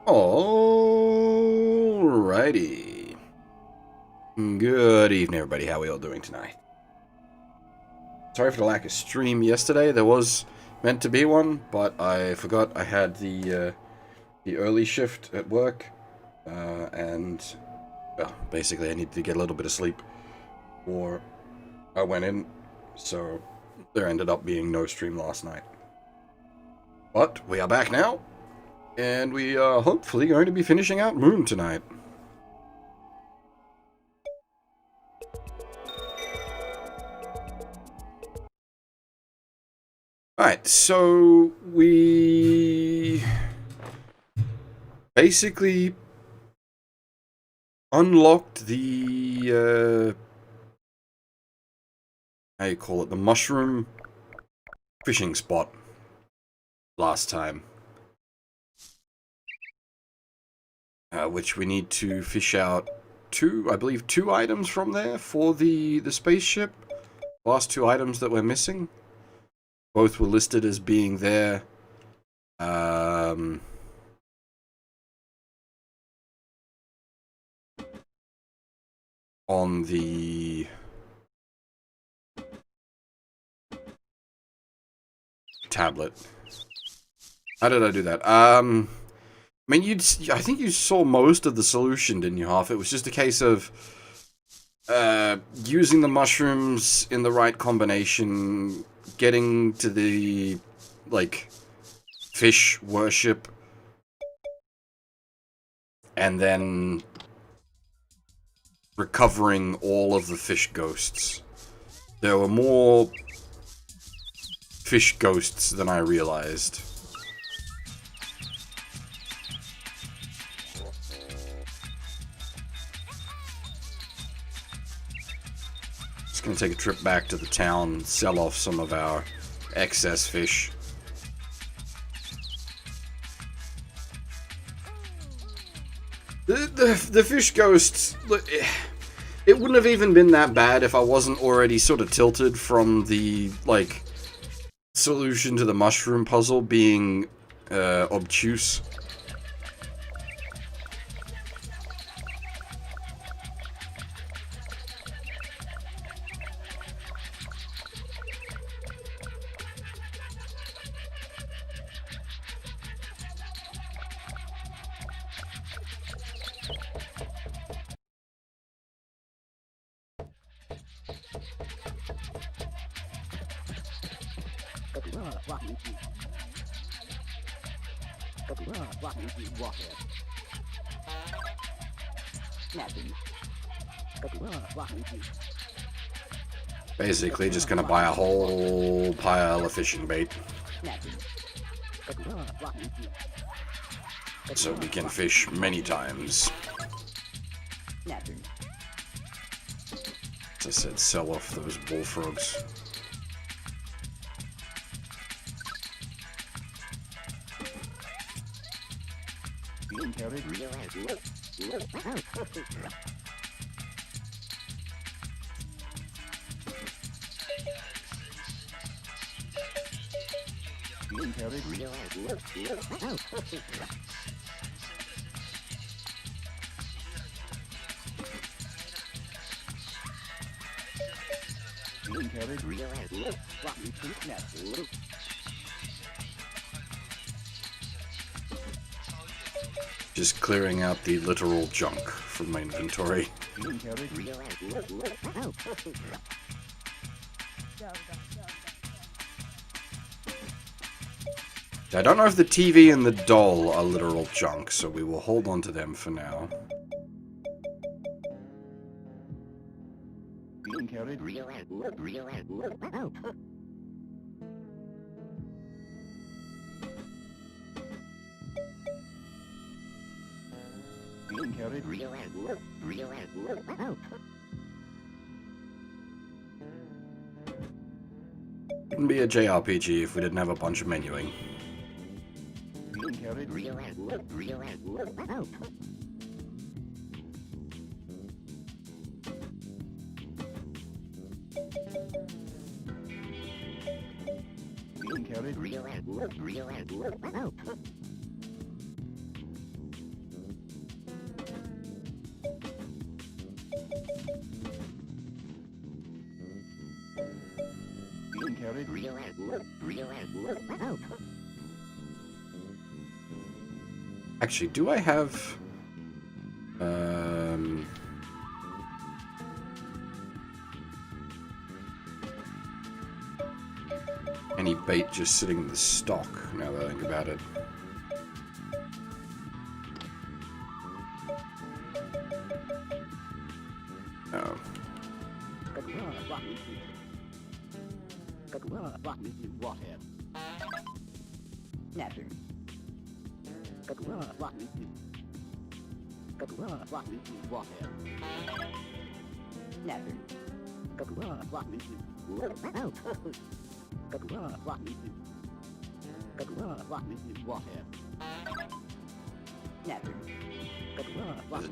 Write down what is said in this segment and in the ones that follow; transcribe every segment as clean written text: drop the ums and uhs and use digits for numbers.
Alrighty. Good evening, everybody. How are we all doing tonight? Sorry for the lack of stream yesterday. There was meant to be one, but I forgot I had the early shift at work, and well, basically I needed to get a little bit of sleep before I went in, so there ended up being no stream last night. But we are back now, and we are hopefully going to be finishing out Moon tonight. Alright, so we basically unlocked the, how you call it, the mushroom fishing spot last time. Which we need to fish out I believe two items from there for the spaceship. Last two items that we're missing. Both were listed as being there. On the tablet. How did I do that? I mean, I think you saw most of the solution, didn't you, Half? It was just a case of using the mushrooms in the right combination, getting to the, like, fish worship, and then recovering all of the fish ghosts. There were more fish ghosts than I realized. Just gonna take a trip back to the town and sell off some of our excess fish. The fish ghosts, it wouldn't have even been that bad if I wasn't already sort of tilted from the, like, solution to the mushroom puzzle being obtuse. Basically, just gonna buy a whole pile of fishing bait, so we can fish many times. As I said, sell off those bullfrogs. Just clearing out the literal junk from my inventory. I don't know if the TV and the doll are literal junk, so we will hold on to them for now. Wouldn't be a JRPG if we didn't have a bunch of menuing. Actually, do I have... any bait just sitting in the stock, now that I think about it. Oh.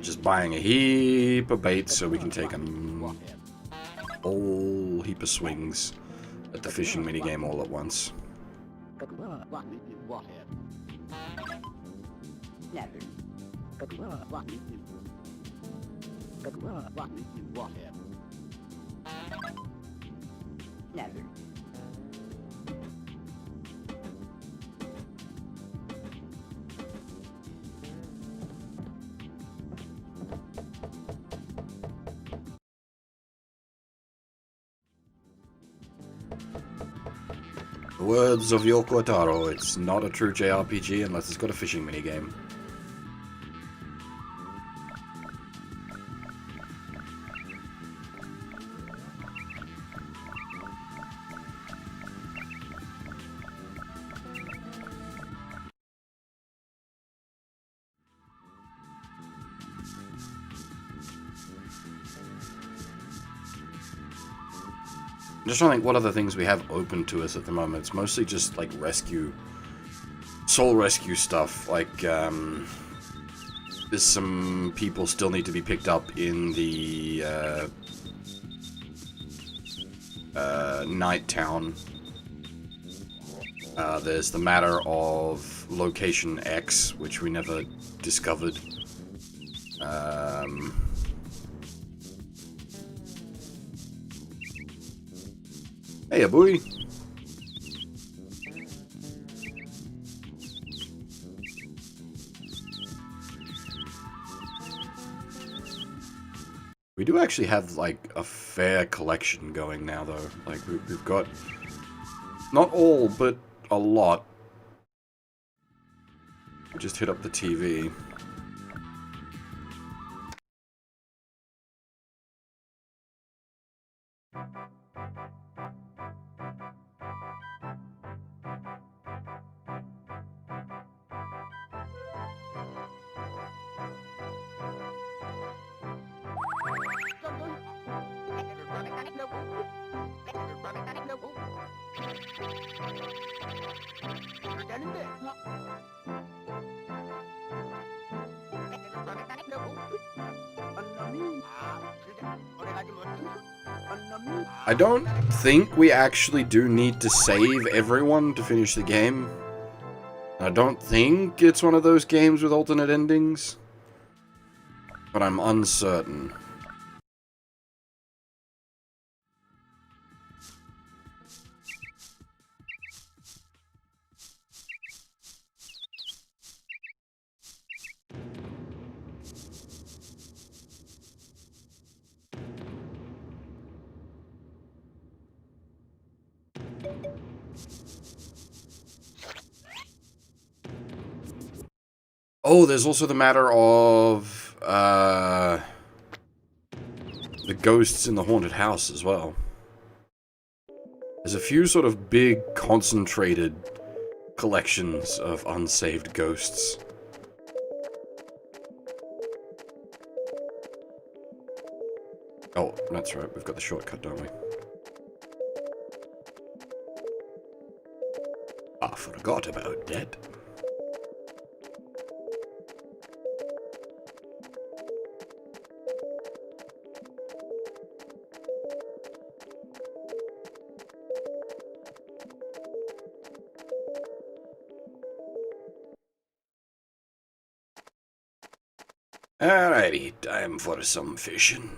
Just buying a heap of bait so we can take a whole heap of swings at the fishing minigame all at once. The words of Yoko Taro, it's not a true JRPG unless it's got a fishing minigame. I'm just trying to think what other things we have open to us at the moment. It's mostly just like soul rescue stuff. Like, there's some people still need to be picked up in the night town. There's the matter of Location X, which we never discovered. Hey, boy. We do actually have, like, a fair collection going now, though. Like, we've got... not all, but a lot. We just hit up the TV. I don't think we actually do need to save everyone to finish the game. I don't think it's one of those games with alternate endings. But I'm uncertain. Oh, there's also the matter of, the ghosts in the haunted house as well. There's a few sort of big, concentrated collections of unsaved ghosts. Oh, that's right, we've got the shortcut, don't we? I forgot about that. Alrighty, time for some fishing.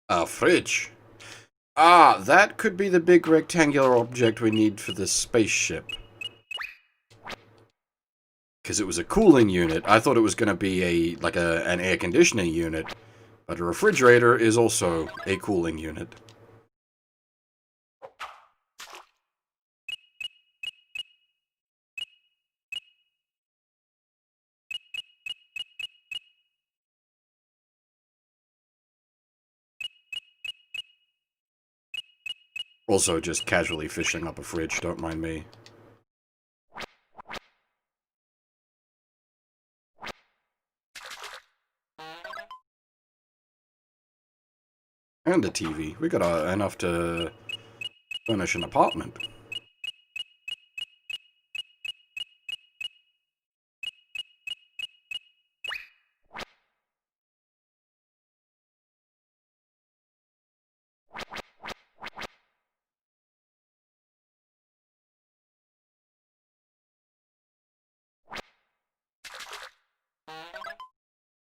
A fridge. Ah, that could be the big rectangular object we need for the spaceship. Because it was a cooling unit. I thought it was going to be an air conditioning unit. But a refrigerator is also a cooling unit. Also just casually fishing up a fridge, don't mind me. And a TV. We got enough to furnish an apartment.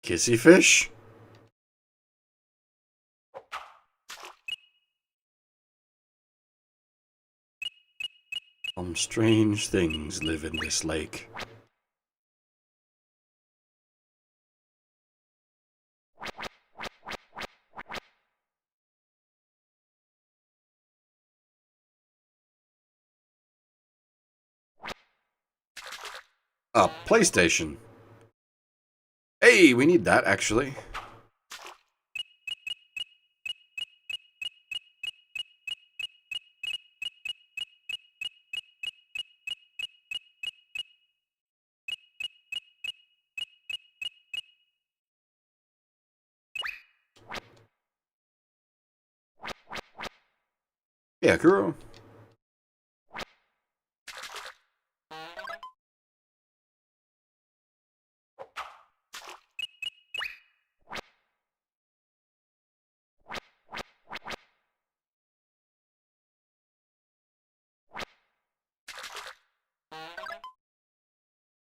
Kissy fish? Some strange things live in this lake. A PlayStation. Hey, we need that, actually. Yeah, girl.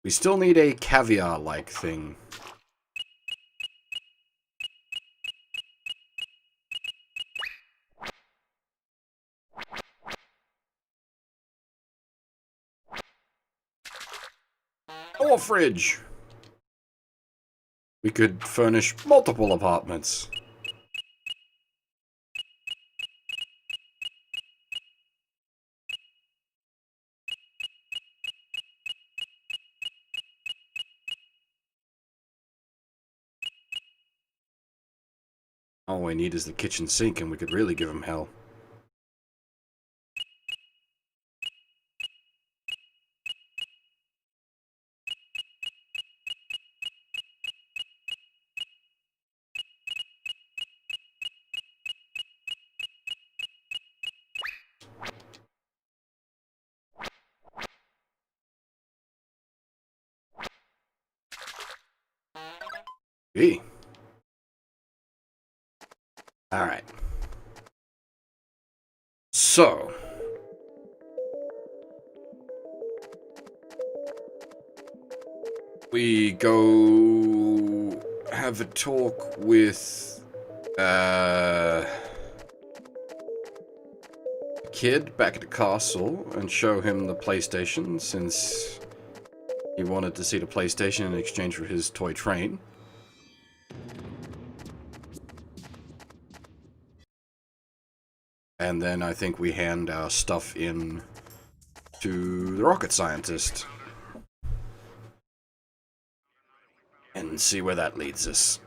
We still need a caviar-like thing. Or a fridge. We could furnish multiple apartments. All we need is the kitchen sink and we could really give him hell. Gee. Alright. So. We go have a talk with a kid back at the castle and show him the PlayStation since he wanted to see the PlayStation in exchange for his toy train. And then I think we hand our stuff in to the rocket scientist. And see where that leads us.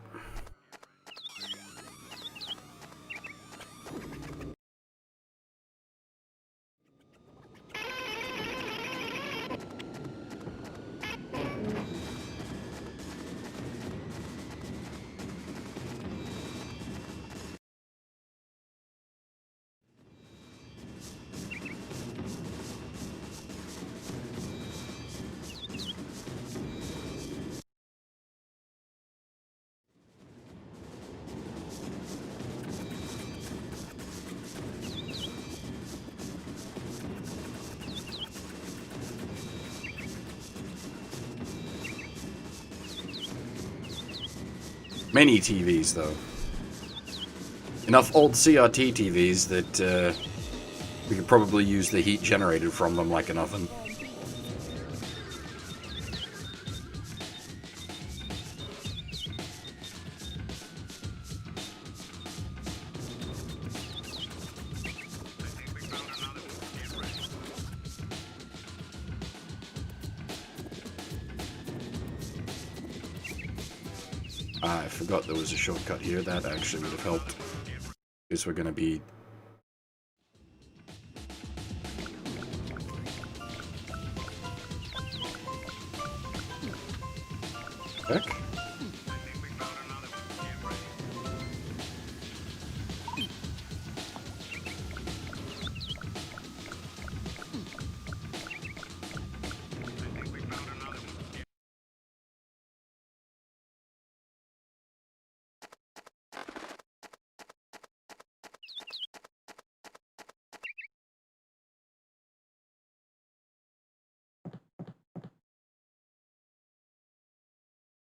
Many TVs, though. enough old CRT TVs that we could probably use the heat generated from them like an oven. I forgot there was a shortcut here. That actually would have helped. Because we're going to be... back.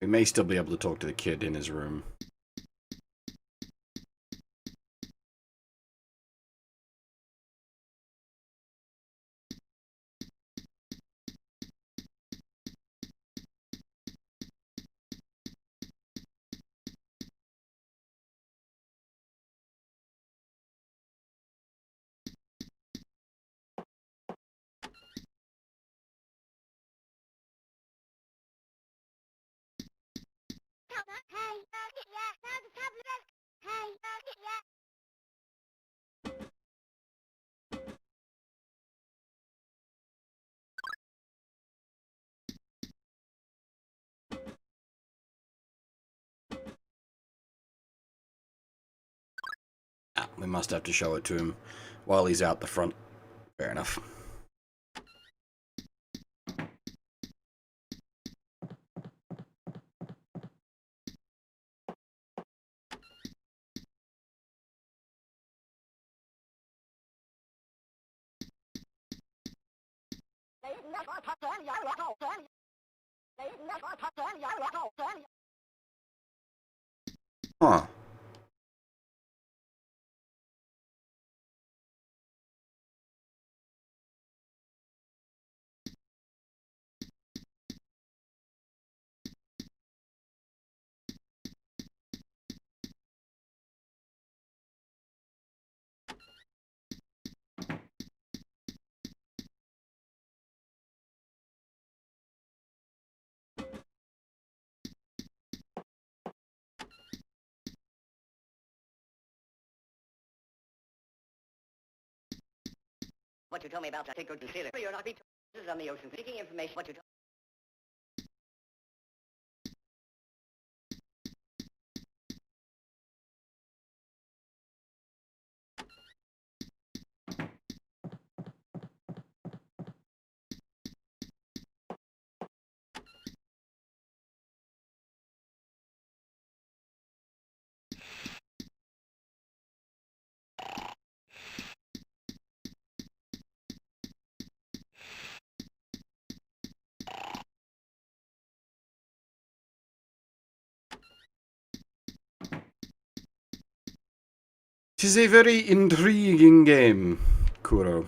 We may still be able to talk to the kid in his room. Ah, we must have to show it to him while he's out the front. Fair enough. Huh. What you told me about that good concealer. You're not being on the ocean seeking information. What you told It is a very intriguing game, Kuro.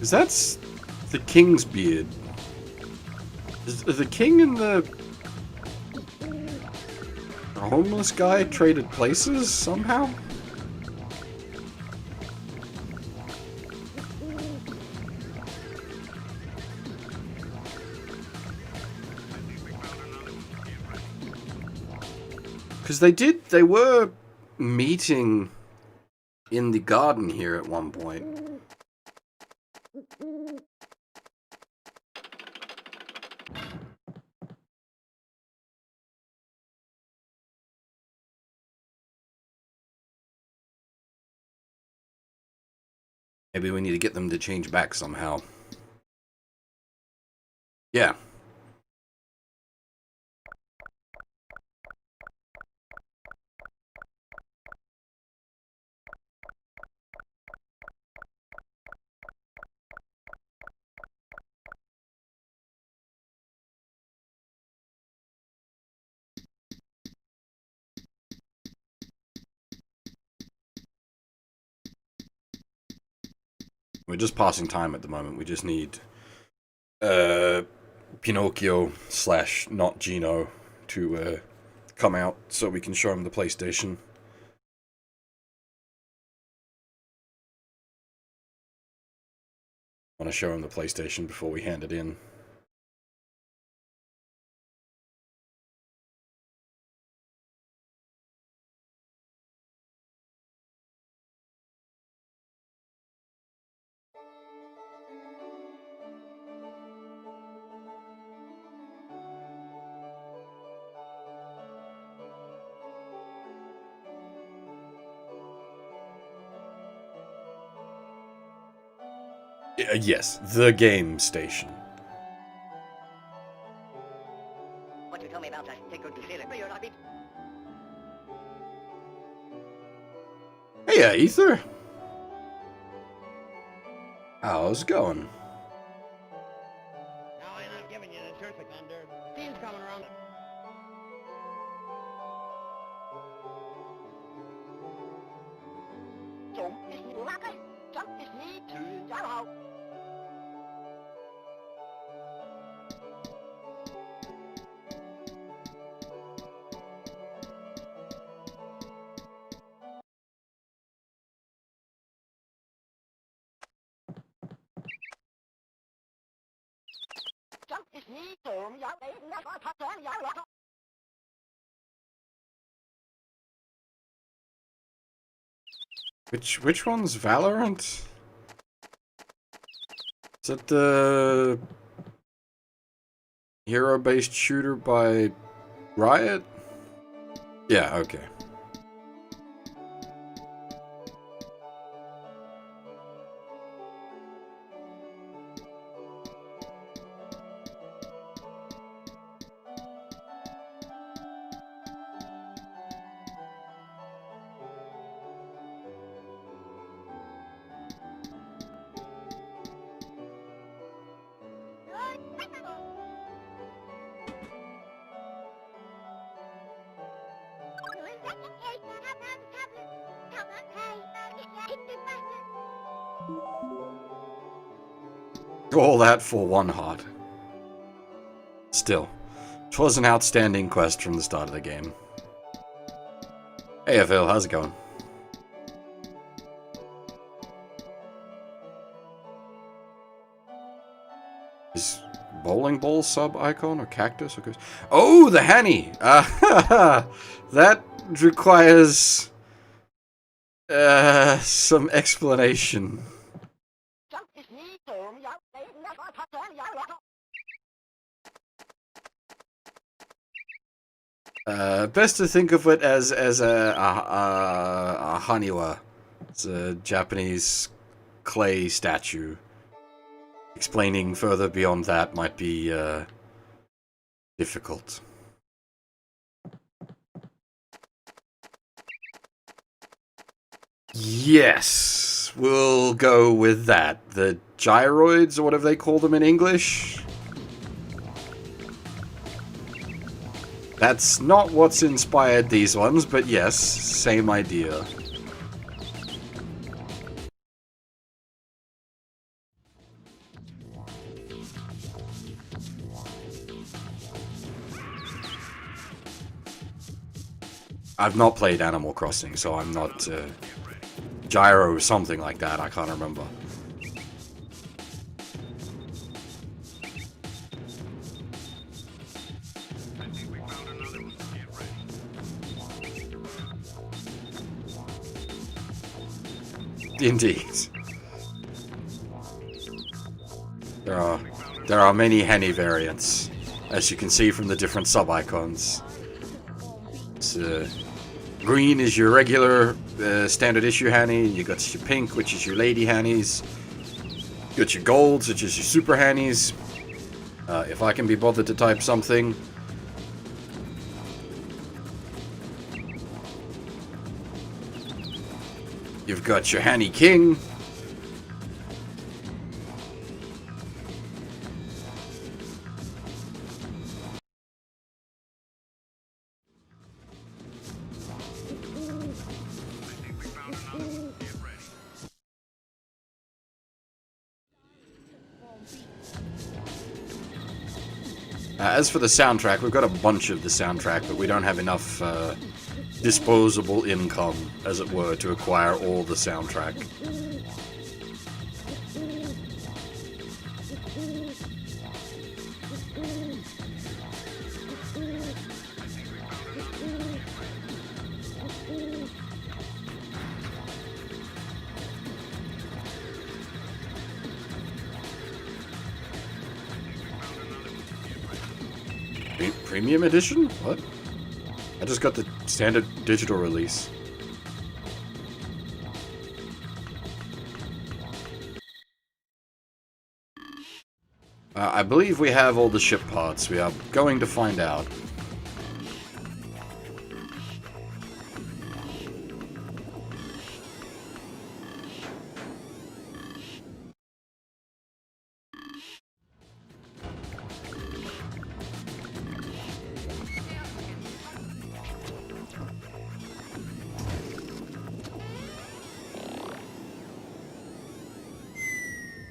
Is that the king's beard? Is the king and the homeless guy traded places somehow? Because they were meeting in the garden here at one point. Maybe we need to get them to change back somehow. Yeah. We're just passing time at the moment. We just need Pinocchio / not Gino to come out so we can show him the PlayStation. I want to show him the PlayStation before we hand it in. Yes, the game station. What you told me about that take good to see it. You're not be. Hey, Ether. How's it going? No, I'm not giving you the truth, Thunder. Team's coming around. Chúng is need rocket. Jump is need to Yahoo. Jump is need to Yahoo. Which one's Valorant? Is that the hero-based shooter by Riot? Yeah, okay. All that for one heart. Still, 'twas an outstanding quest from the start of the game. Hey Phil, how's it going? Is bowling ball sub icon or cactus? Or oh, the Hanny! That requires some explanation. Best to think of it as a haniwa. It's a Japanese clay statue. Explaining further beyond that might be difficult. Yes, we'll go with that. The gyroids, or whatever they call them in English. That's not what's inspired these ones, but yes, same idea. I've not played Animal Crossing, so I'm not gyro something like that, I can't remember. Indeed. There are many Henny variants, as you can see from the different sub-icons. Green is your regular standard issue Henny. You got your pink, which is your lady Hennies. You got your golds, which is your super Hennies. If I can be bothered to type something. You've got your Henny King. As for the soundtrack, we've got a bunch of the soundtrack, but we don't have enough disposable income, as it were, to acquire all the soundtrack. Premium edition? What? I just got the standard digital release. I believe we have all the ship parts. We are going to find out.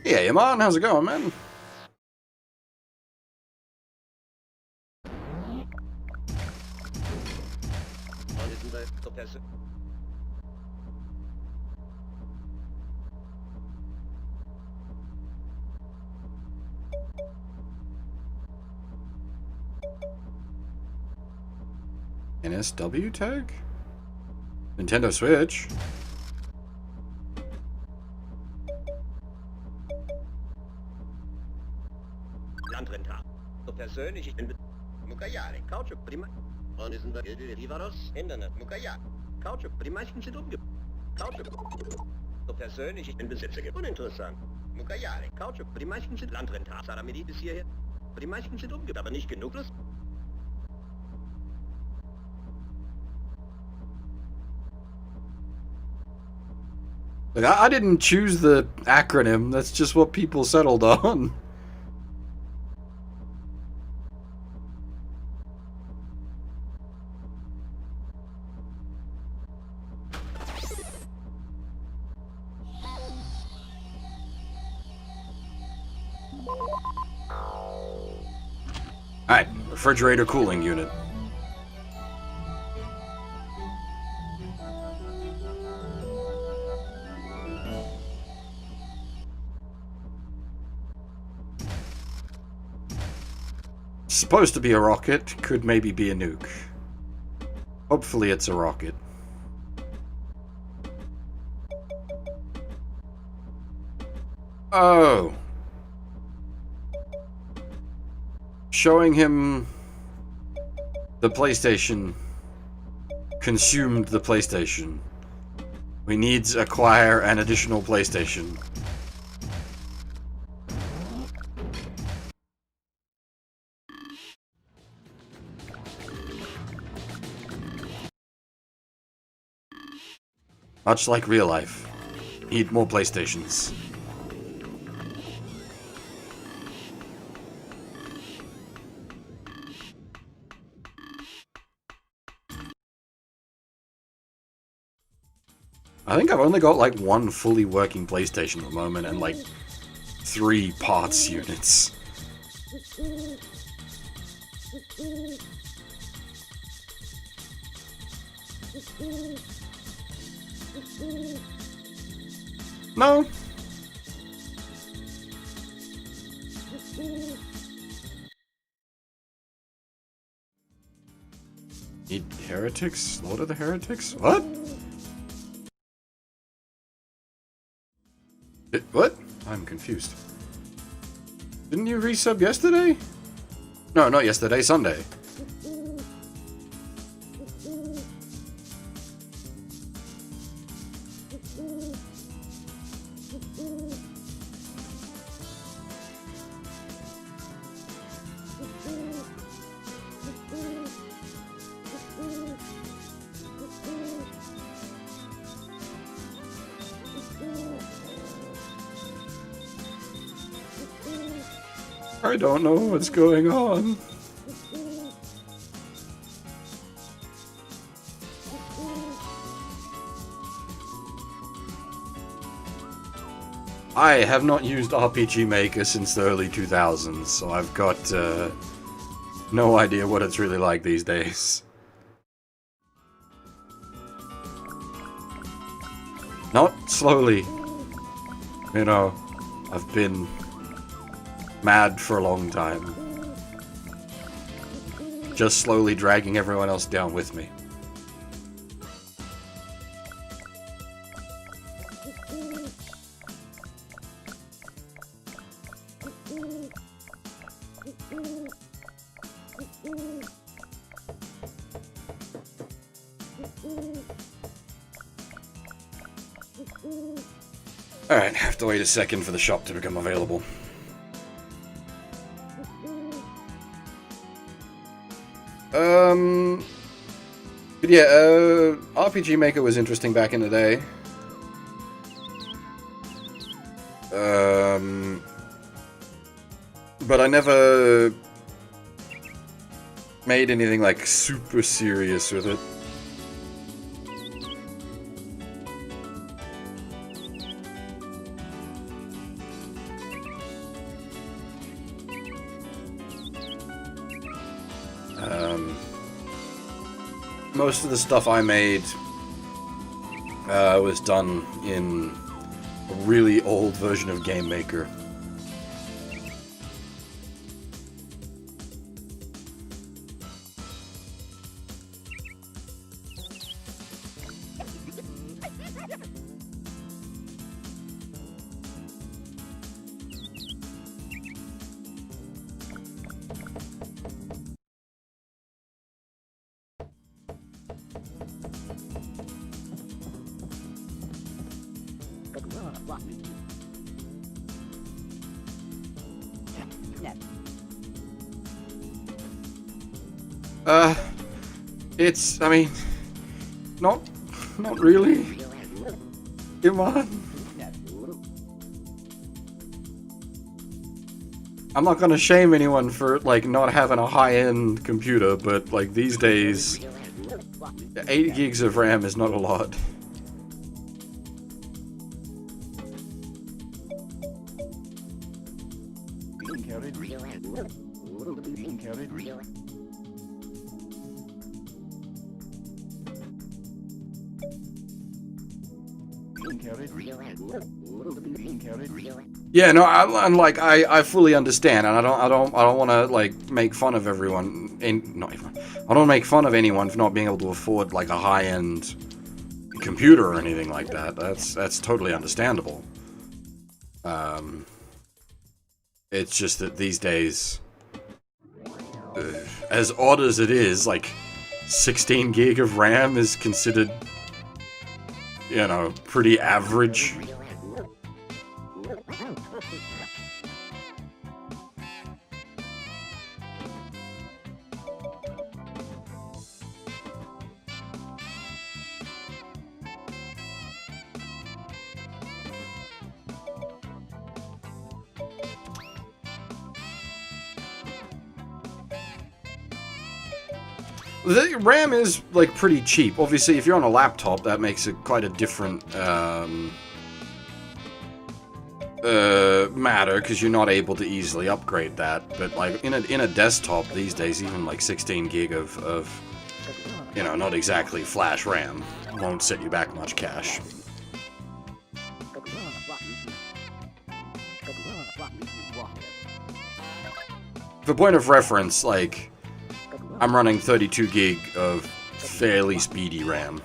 Yeah, Yaman, how's it going, man? NSW tag? Nintendo Switch? Landrenntag. So persönlich, ich bin Mukayare, Kautschuk, prima. Und ist da Livaros, Internet, Mukayare. Kautschuk, die meisten sind Kautschuk. So persönlich, ich bin Besitzer, uninteressant. Mukayare, Kautschuk, die meisten sind Landrenntag. Salamidi bis hierher. Die meisten sind aber nicht genug Lust. Like, I didn't choose the acronym, that's just what people settled on. Alright, refrigerator cooling unit. Supposed to be a rocket, could maybe be a nuke. Hopefully it's a rocket. Oh. Showing him the PlayStation consumed the PlayStation. We need to acquire an additional PlayStation. Much like real life. Need more PlayStations. I think I've only got like one fully working PlayStation at the moment and like 3 parts units. No. Need heretics? Slaughter the heretics? What? What? I'm confused. Didn't you resub yesterday? No, not yesterday, Sunday. I don't know what's going on. I have not used RPG Maker since the early 2000s, so I've got no idea what it's really like these days. Not slowly. You know, I've been mad for a long time. Just slowly dragging everyone else down with me. Alright, have to wait a second for the shop to become available. But yeah, RPG Maker was interesting back in the day. But I never made anything like super serious with it. Most of the stuff I made was done in a really old version of Game Maker. I mean, not really. Come on. I'm not gonna shame anyone for, like, not having a high-end computer, but, like, these days, 8 gigs of RAM is not a lot. Yeah, no, I fully understand, and I don't want to, like, make fun of everyone. I don't make fun of anyone for not being able to afford, like, a high-end computer or anything like that. That's totally understandable. It's just that these days, as odd as it is, like, 16 gig of RAM is considered, you know, pretty average. The RAM is, like, pretty cheap. Obviously, if you're on a laptop, that makes it quite a different matter, because you're not able to easily upgrade that. But, like, in a desktop these days, even, like, 16 gig of you know, not exactly flash RAM won't set you back much cash. For point of reference, like, I'm running 32 gig of fairly speedy RAM.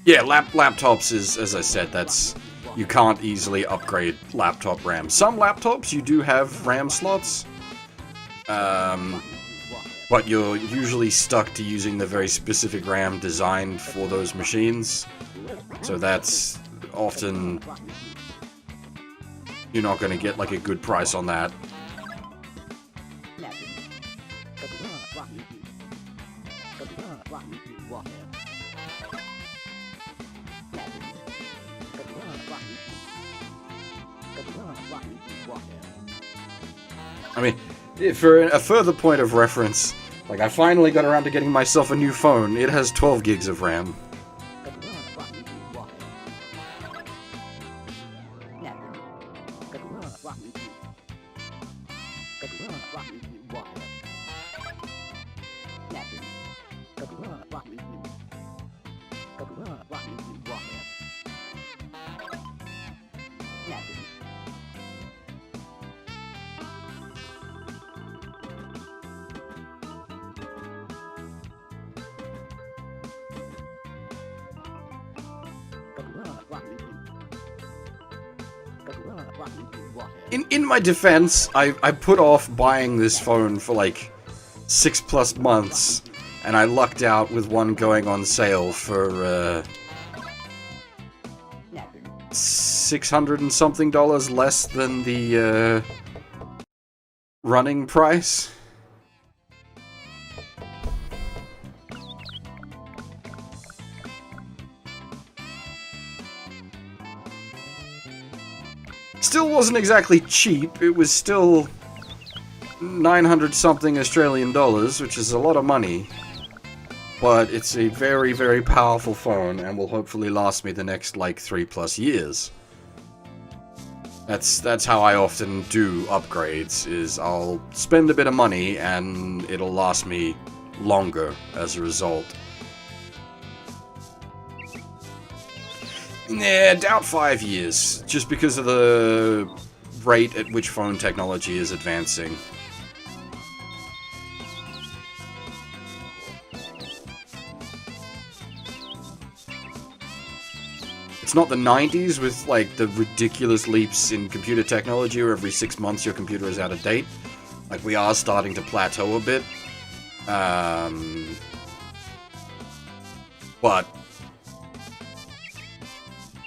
Yeah, laptops is, as I said, that's... You can't easily upgrade laptop RAM. Some laptops, you do have RAM slots. But you're usually stuck to using the very specific RAM designed for those machines. So that's often... You're not going to get, like, a good price on that. I mean, for a further point of reference, like, I finally got around to getting myself a new phone. It has 12 gigs of RAM. In my defense, I put off buying this phone for like 6+ months, and I lucked out with one going on sale for $600 and something less than the running price. Still wasn't exactly cheap. It was still 900 something Australian dollars, which is a lot of money. But it's a very, very powerful phone and will hopefully last me the next, like, 3+ years. That's how I often do upgrades, is I'll spend a bit of money and it'll last me longer as a result. Nah, doubt 5 years, just because of the rate at which phone technology is advancing. It's not the 90s with, like, the ridiculous leaps in computer technology where every 6 months your computer is out of date. Like, we are starting to plateau a bit. But...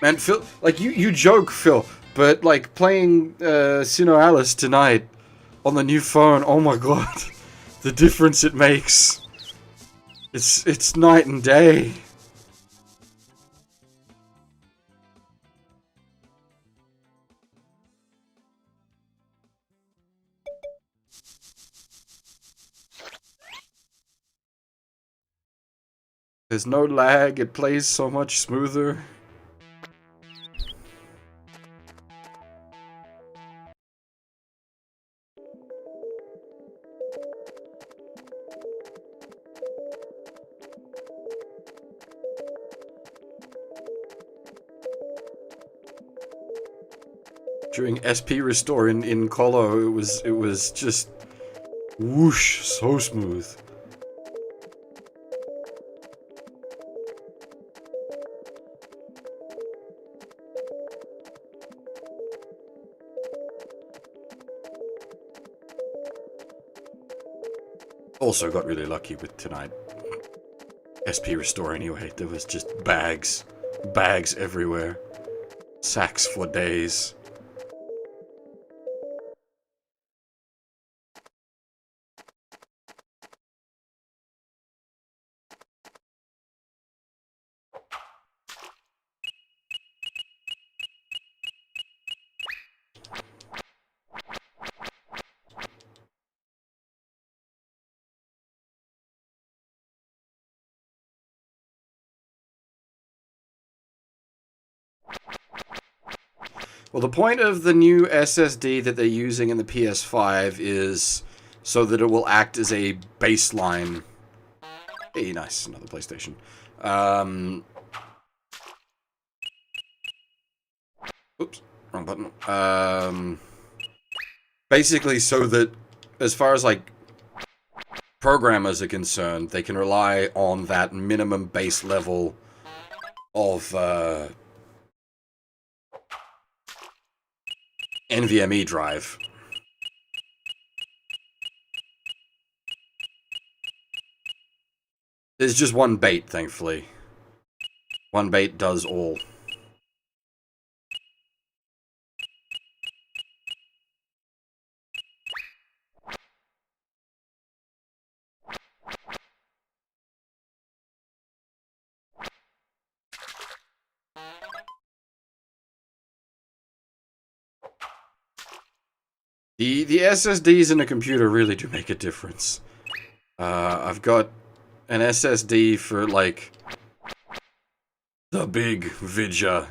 Man, Phil, like, you joke, Phil, but, like, playing Sino Alice tonight on the new phone, oh my god, the difference it makes. It's night and day. There's no lag, it plays so much smoother. During SP restore in Colo, it was just whoosh, so smooth. Also got really lucky with tonight. SP restore anyway, there was just bags everywhere. Sacks for days. Well, the point of the new SSD that they're using in the PS5 is so that it will act as a baseline. Hey, nice, another PlayStation. Oops, wrong button. Basically so that, as far as, like, programmers are concerned, they can rely on that minimum base level of NVMe drive. There's just one bait, thankfully. One bait does all. The SSDs in a computer really do make a difference. I've got an SSD for, like, the big Vidya,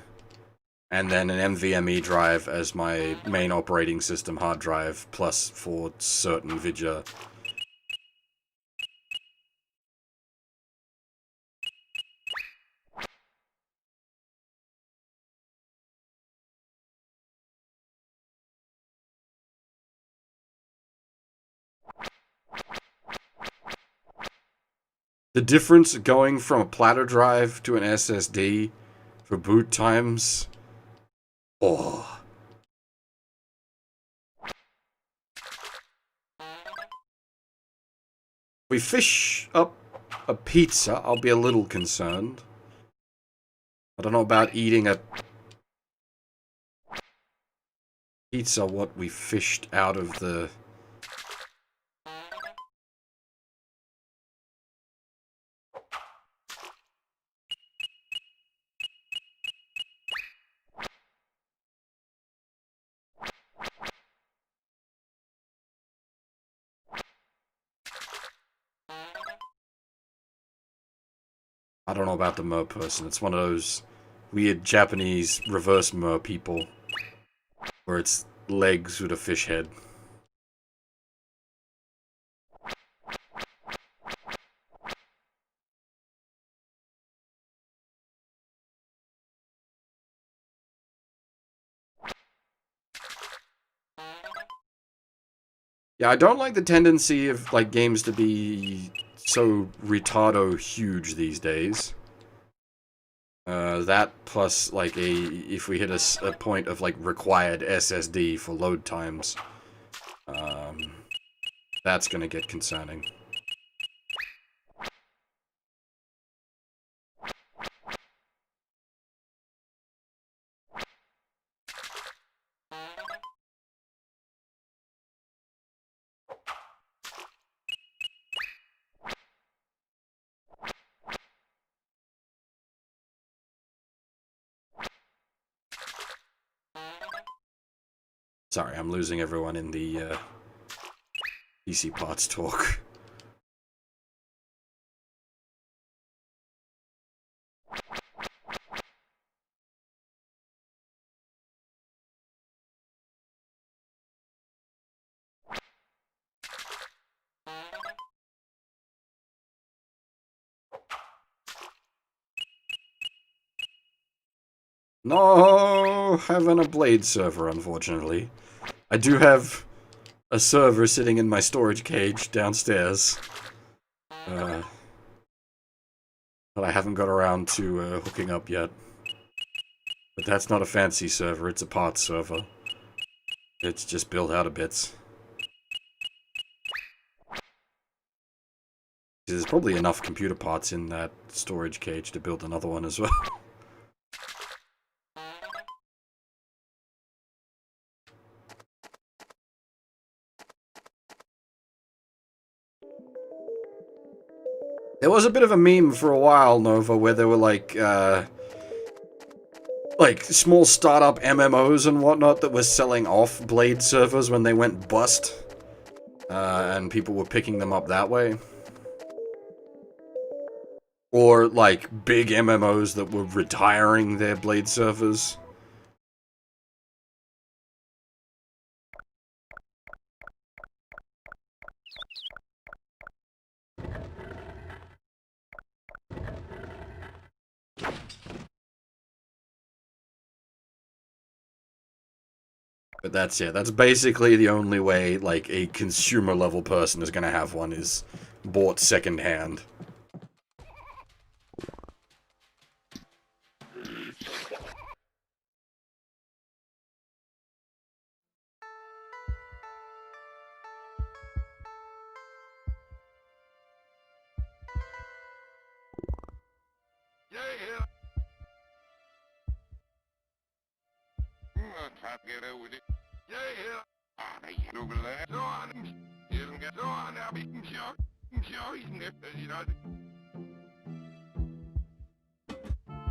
and then an NVMe drive as my main operating system hard drive, plus for certain Vidya. The difference going from a platter drive to an SSD for boot times. Oh. We fish up a pizza, I'll be a little concerned. I don't know about eating a pizza what we fished out of the... I don't know about the mer person. It's one of those weird Japanese reverse mer people. Where it's legs with a fish head. Yeah, I don't like the tendency of, like, games to be so retardo huge these days. That plus, like, if we hit a point of, like, required SSD for load times, that's gonna get concerning. Sorry, I'm losing everyone in the PC parts talk. No, having a Blade server, unfortunately. I do have a server sitting in my storage cage downstairs. But I haven't got around to hooking up yet. But that's not a fancy server, it's a parts server. It's just built out of bits. There's probably enough computer parts in that storage cage to build another one as well. There was a bit of a meme for a while, Nova, where there were like small startup MMOs and whatnot that were selling off Blade servers when they went bust. And people were picking them up that way. Or, like, big MMOs that were retiring their Blade servers. But that's, yeah, that's basically the only way, like, a consumer-level person is gonna have one, is bought secondhand.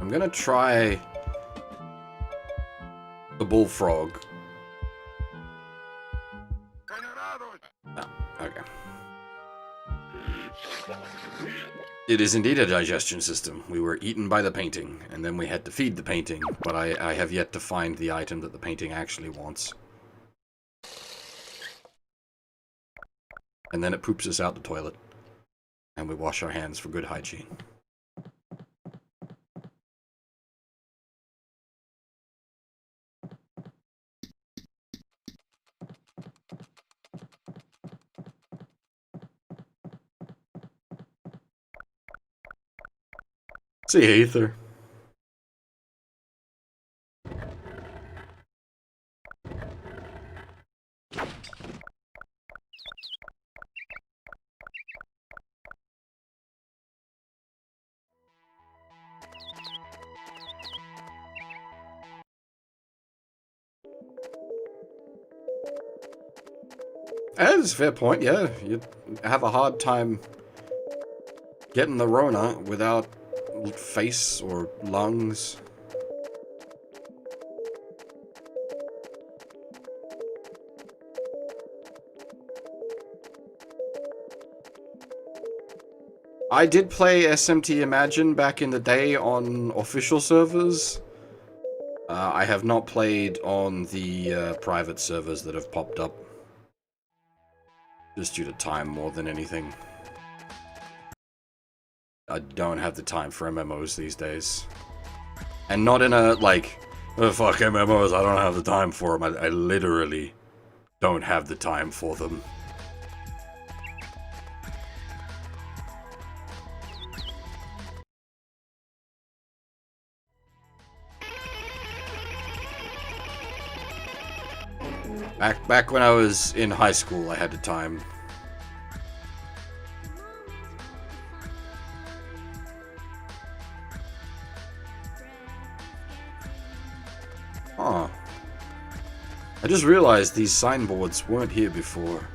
I'm gonna try the bullfrog. Oh, okay. It is indeed a digestion system. We were eaten by the painting, and then we had to feed the painting, but I have yet to find the item that the painting actually wants. And then it poops us out the toilet, and we wash our hands for good hygiene. See you, Ether. That's a fair point, yeah. You'd have a hard time getting the Rona without face or lungs. I did play SMT Imagine back in the day on official servers. I have not played on the private servers that have popped up. Just due to time more than anything. I don't have the time for MMOs these days. And not in a, like, oh, fuck MMOs, I don't have the time for them. I literally don't have the time for them. Back when I was in high school, I had the time. Huh. I just realized these signboards weren't here before.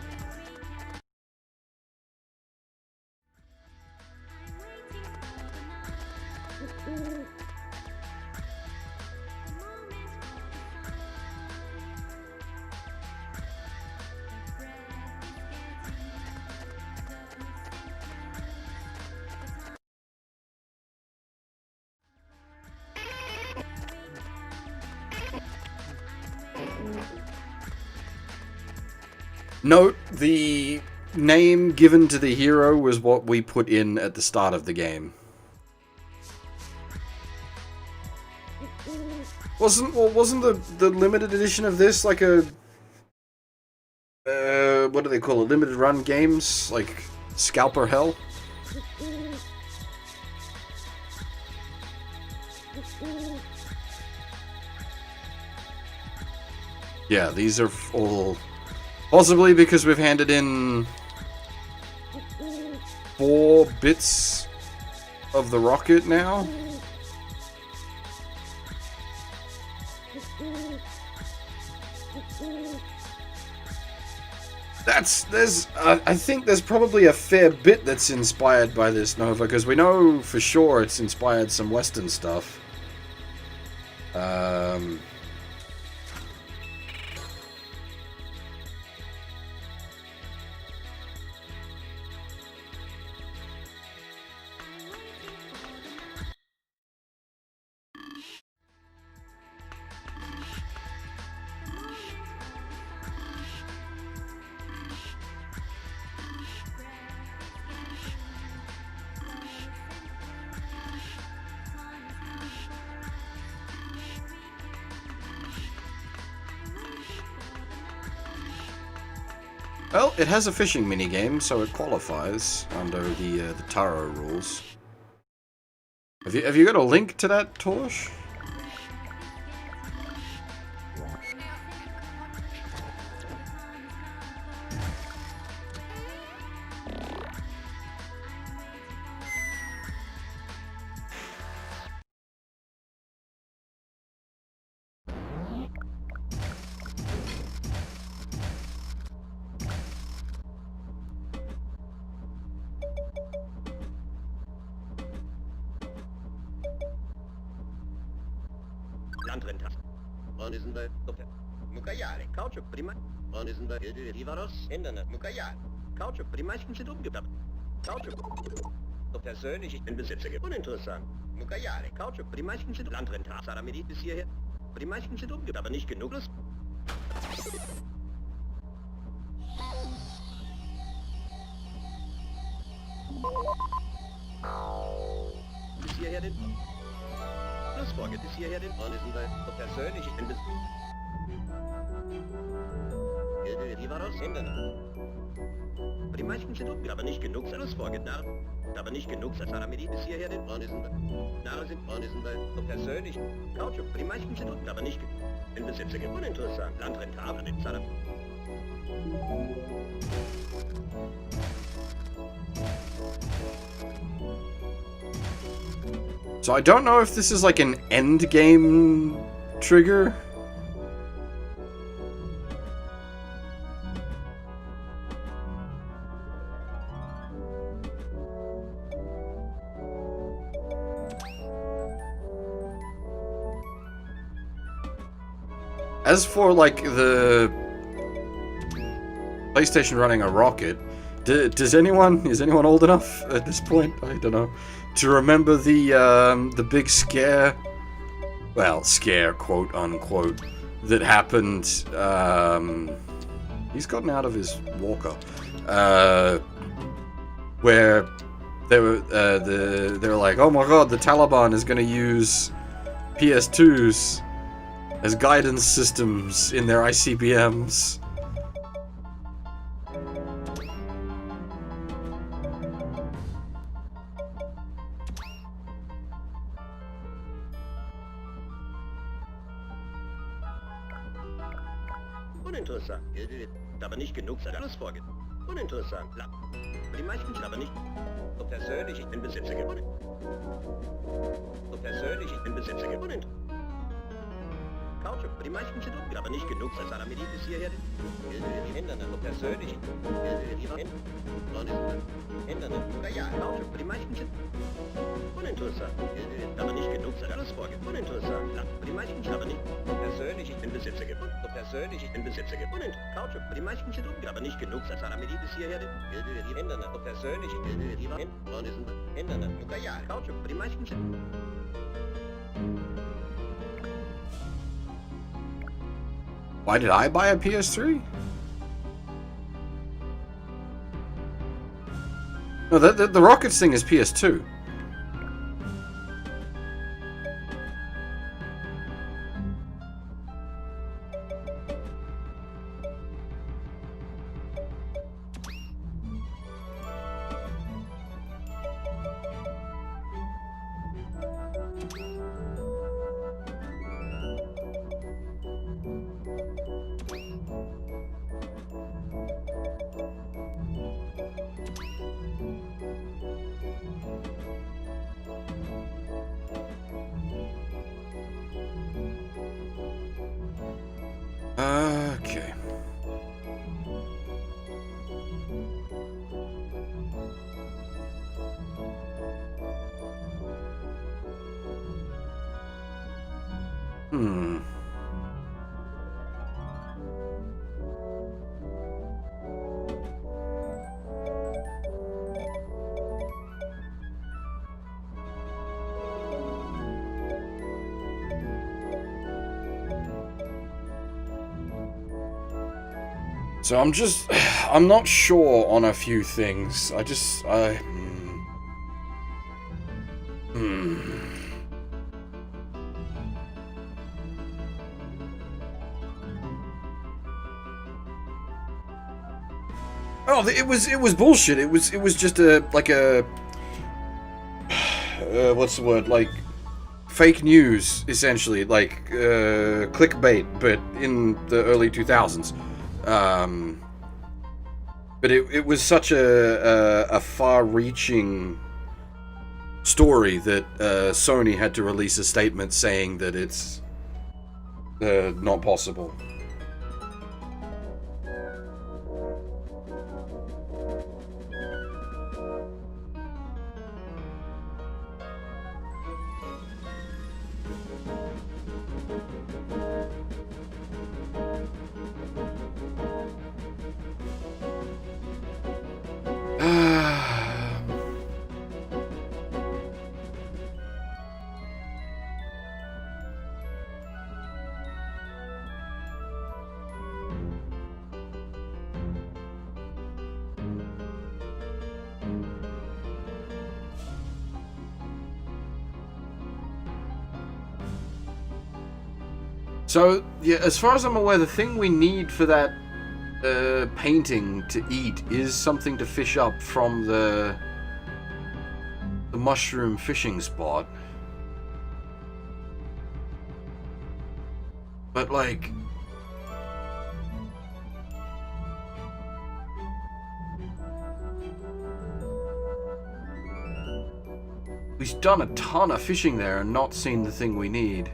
Note, the name given to the hero was what we put in at the start of the game. Wasn't the limited edition of this like a what do they call it? Limited run games like Scalper Hell? Yeah, these are all possibly because we've handed in 4 bits of the rocket now. I think there's probably a fair bit that's inspired by this Nova, because we know for sure it's inspired some Western stuff. Well, it has a fishing minigame, so it qualifies under the Taro rules. Have you got a link to that, Torch? Landrenta. Onisinde. Mukayale. Cautchuk prima. Onisinde. Rivaros. Hinderne. Mukayale. Cautchuk. Die meisten sind umgeklappt. Cautchuk. So persönlich, ich bin Besitzer. Uninteressant. Mukayale. Cautchuk. Die meisten sind Landrenta. Saramedi bis hierher. Die meisten sind umgeklappt, aber nicht genug. Bis hierher den... Schlussfolge bis hierher den Onisinde. So persönlich, ich bin Besitzer. Rivaros. Hinderne. Die meisten sind umgeklappt, aber nicht genug. Schlussfolge da. Aber nicht genug. Saramedi bis hierher den Onisinde. Nahe sind Onisinde. So persönlich. Cautchuk. Die meisten sind umgeklappt, aber nicht genug. In Besitzer. Uninteressant. Landrentabel in Salam. So I don't know if this is like an end game trigger. As for like the PlayStation running a rocket, is anyone old enough at this point? I don't know, to remember the big scare, well, scare quote unquote, that happened. He's gotten out of his walker, where they were like, oh my god, the Taliban is going to use PS2s as guidance systems in their ICBMs. Uninteressant. Aber nicht genug. Schlussfolge. Uninteressant. Die meisten sind aber nicht. So persönlich, ich bin Besitzer gewonnen. So persönlich, ich bin Besitzer gewonnen. Cautchuk. Die meisten sind umgeklappt, aber nicht genug. Saramedi bis hierher. Hinderne. So persönlich. Hinderne. Ja, Cautchuk. Die meisten sind uninteressant. Aber nicht genug. Schlussfolge. Uninteressant. Die meisten sind aber nicht. So persönlich, ich bin Besitzer gewonnen. So persönlich, ich bin Besitzer gewonnen. Cautchuk. Die meisten sind umgeklappt, aber nicht genug. Saramedi bis hierher. Hinderne. So persönlich. Hinderne. Ja, Cautchuk. Die meisten sind... Why did I buy a PS3? No, the Rockets thing is PS2. Okay. So I'm not sure on a few things. No, it was bullshit. It was just like a what's the word, like fake news, essentially, like clickbait, but in the early 2000s. But it was such a far-reaching story that Sony had to release a statement saying that it's not possible. So, yeah, as far as I'm aware, the thing we need for that painting to eat is something to fish up from the mushroom fishing spot. But, like... we've done a ton of fishing there and not seen the thing we need.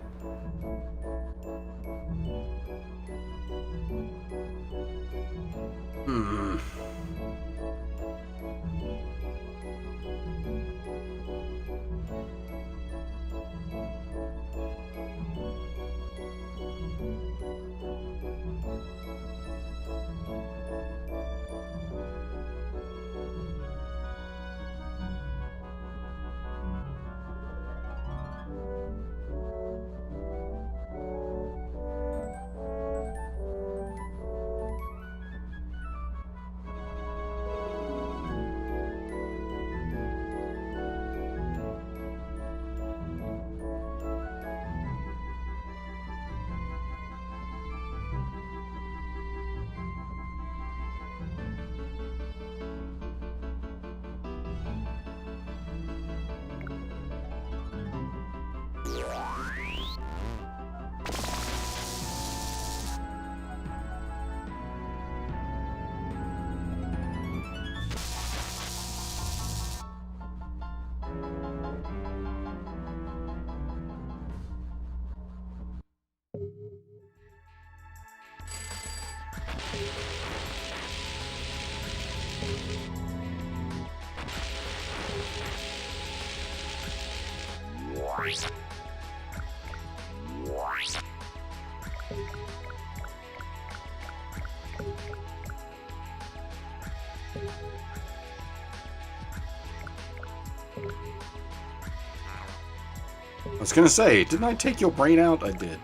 I was gonna say, didn't I take your brain out? I did.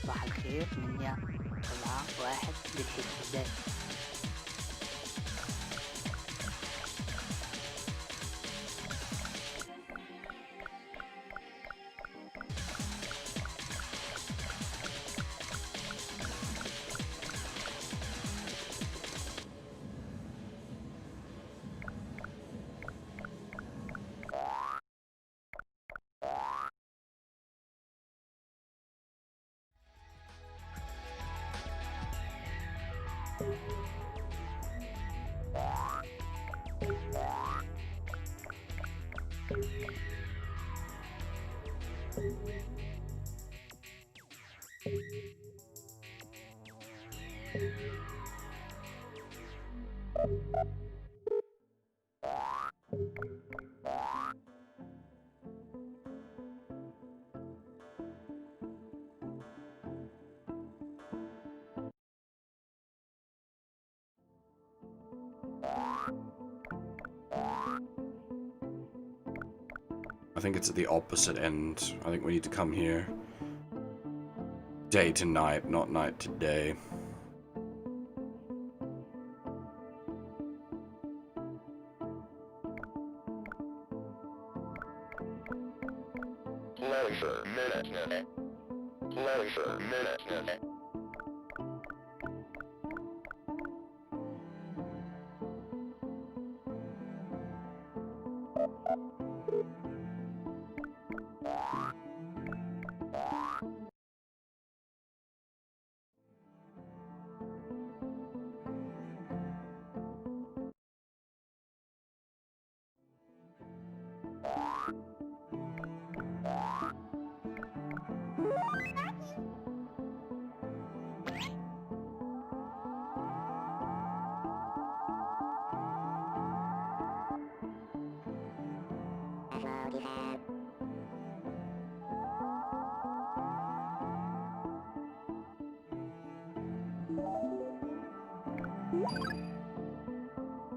صباح الخير من 7 1 للحساب. I think it's at the opposite end. I think we need to come here. Day to night, not night to day.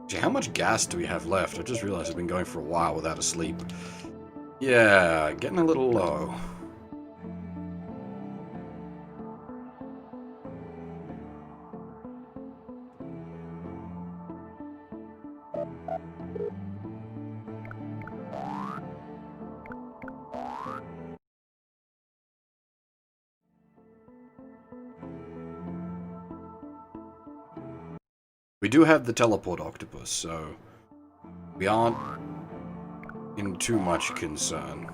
Gee, how much gas do we have left? I just realized I've been going for a while without a sleep. Yeah, getting a little low. We do have the teleport octopus, so we aren't in too much concern.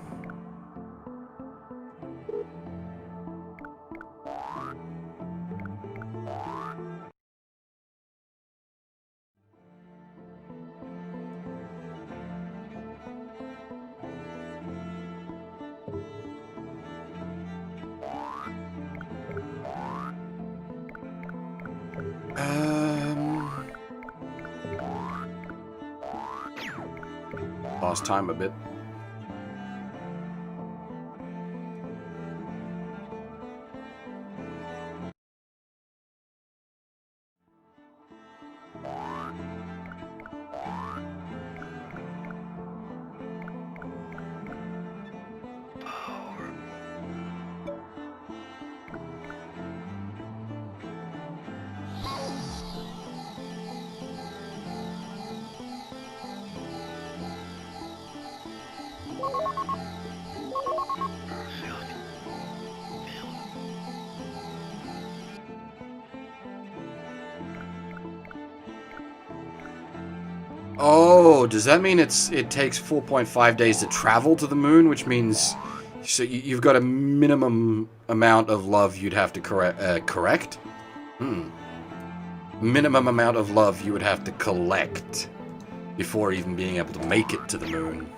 Lost time a bit. Oh, does that mean it takes 4.5 days to travel to the moon, which means so you've got a minimum amount of love you'd have to correct? Minimum amount of love you would have to collect before even being able to make it to the moon.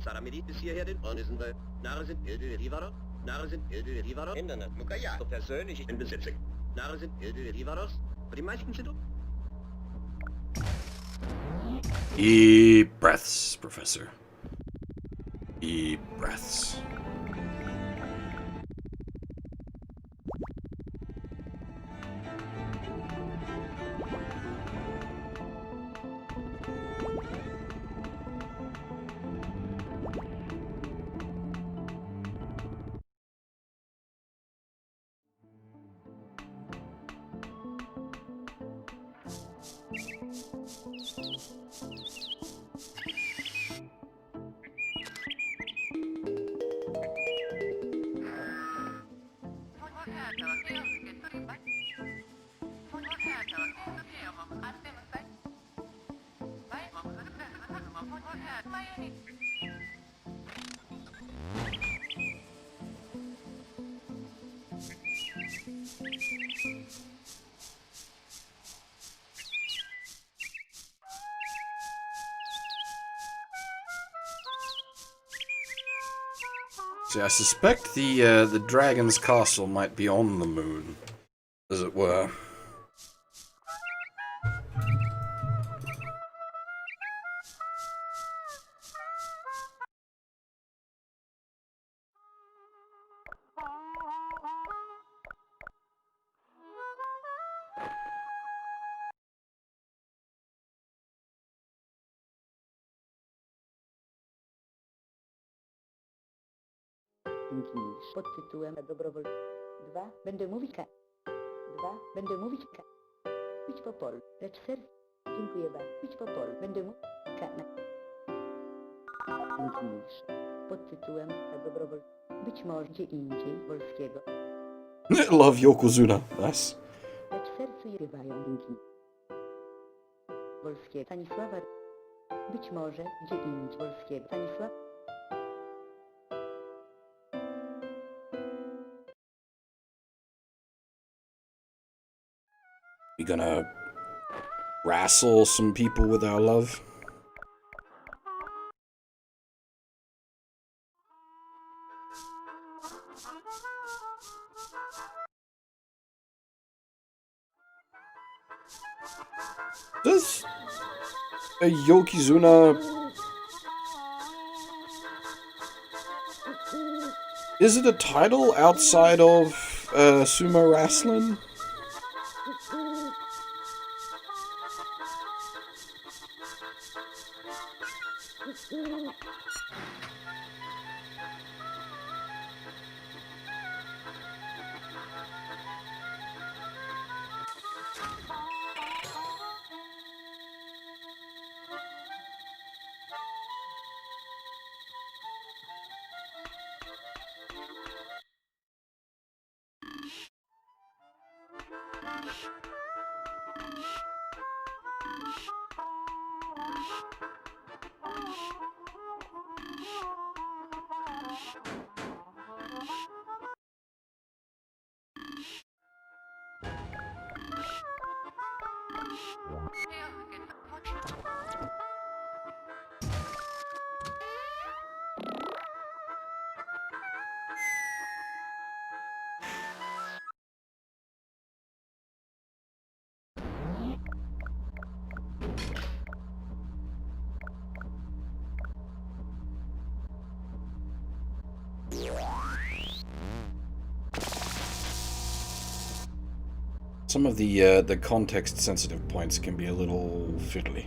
Saramidit bis hierher den Ornisenwald. Nare sind Ilde Rivaros. Nare sind Ilde Rivaros. Hindernde. Mukaya. So persönlich in Besitz. Nare sind Ilde Rivaros. Aber die meisten sind... Deep breaths, Professor. Deep breaths. See, I suspect the dragon's castle might be on the moon, as it were. Pod tytułem Dobrowol. 2. Będę mówić K. 2. Będę mówić K. Pić po polu. Lecz ser. Dziękuję bardzo. Pić po polu. Będę mówić K. Pod tytułem Dobrowol. Być może gdzie indziej Wolskiego. Love Yokozuna. Nice. Lecz w sercu rywają dzięki. Wolskiego. Stanisława. Być może gdzie indziej Wolskiego. Stanisław. We gonna wrestle some people with our love? Does a Yokozuna... Is it a title outside of sumo wrestling? Some of the context-sensitive points can be a little fiddly.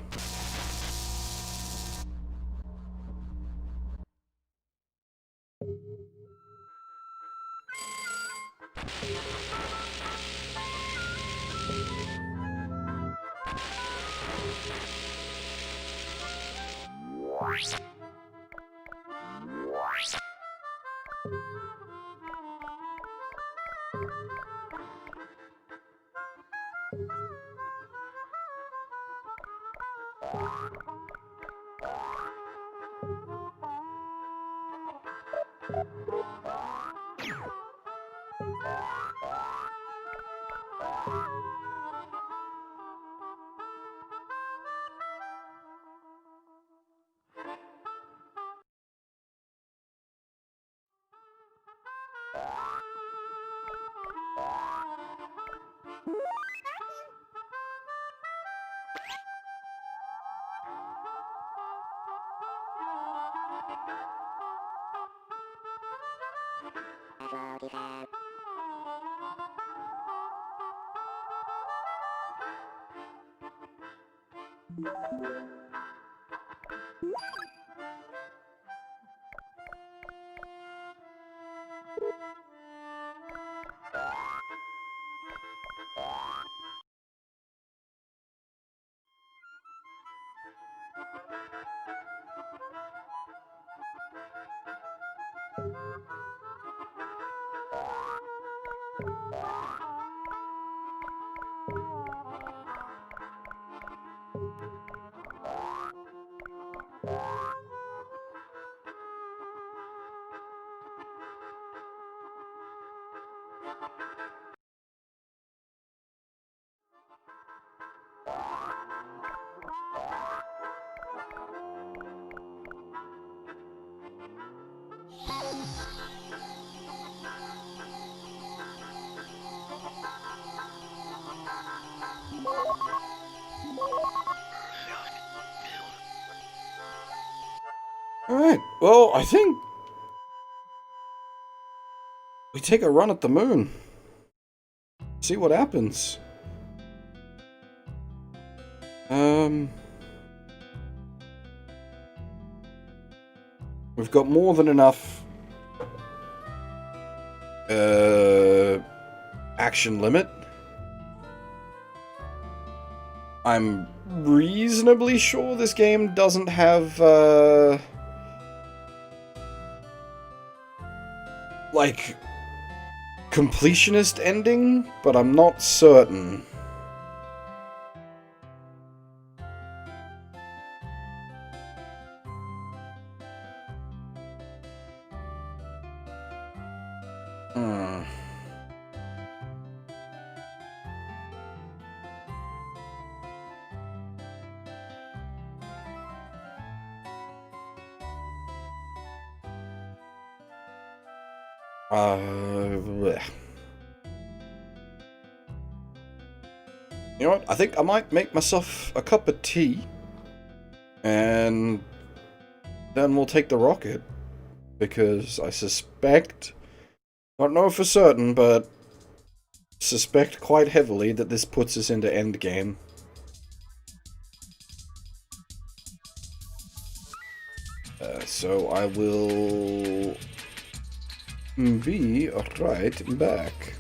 Alright, well, I think we take a run at the moon. See what happens. We've got more than enough action limit. I'm reasonably sure this game doesn't have like completionist ending, but I'm not certain. Blech. You know what? I think I might make myself a cup of tea, and then we'll take the rocket, because I suspect, don't know for certain, but suspect quite heavily that this puts us into endgame. So I will be right back.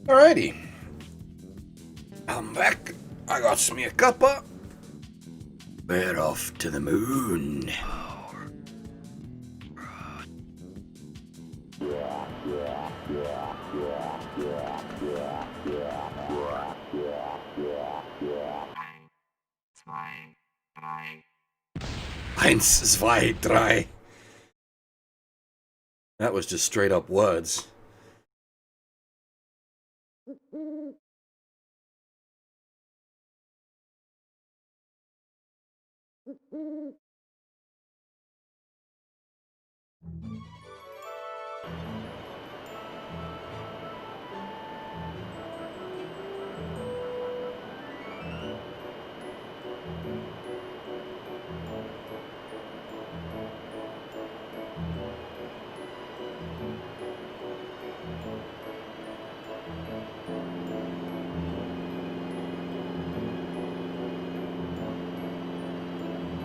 Alrighty. I'm back. I got me a cuppa. We're off to the moon. Eins, zwei, drei. That was just straight up words.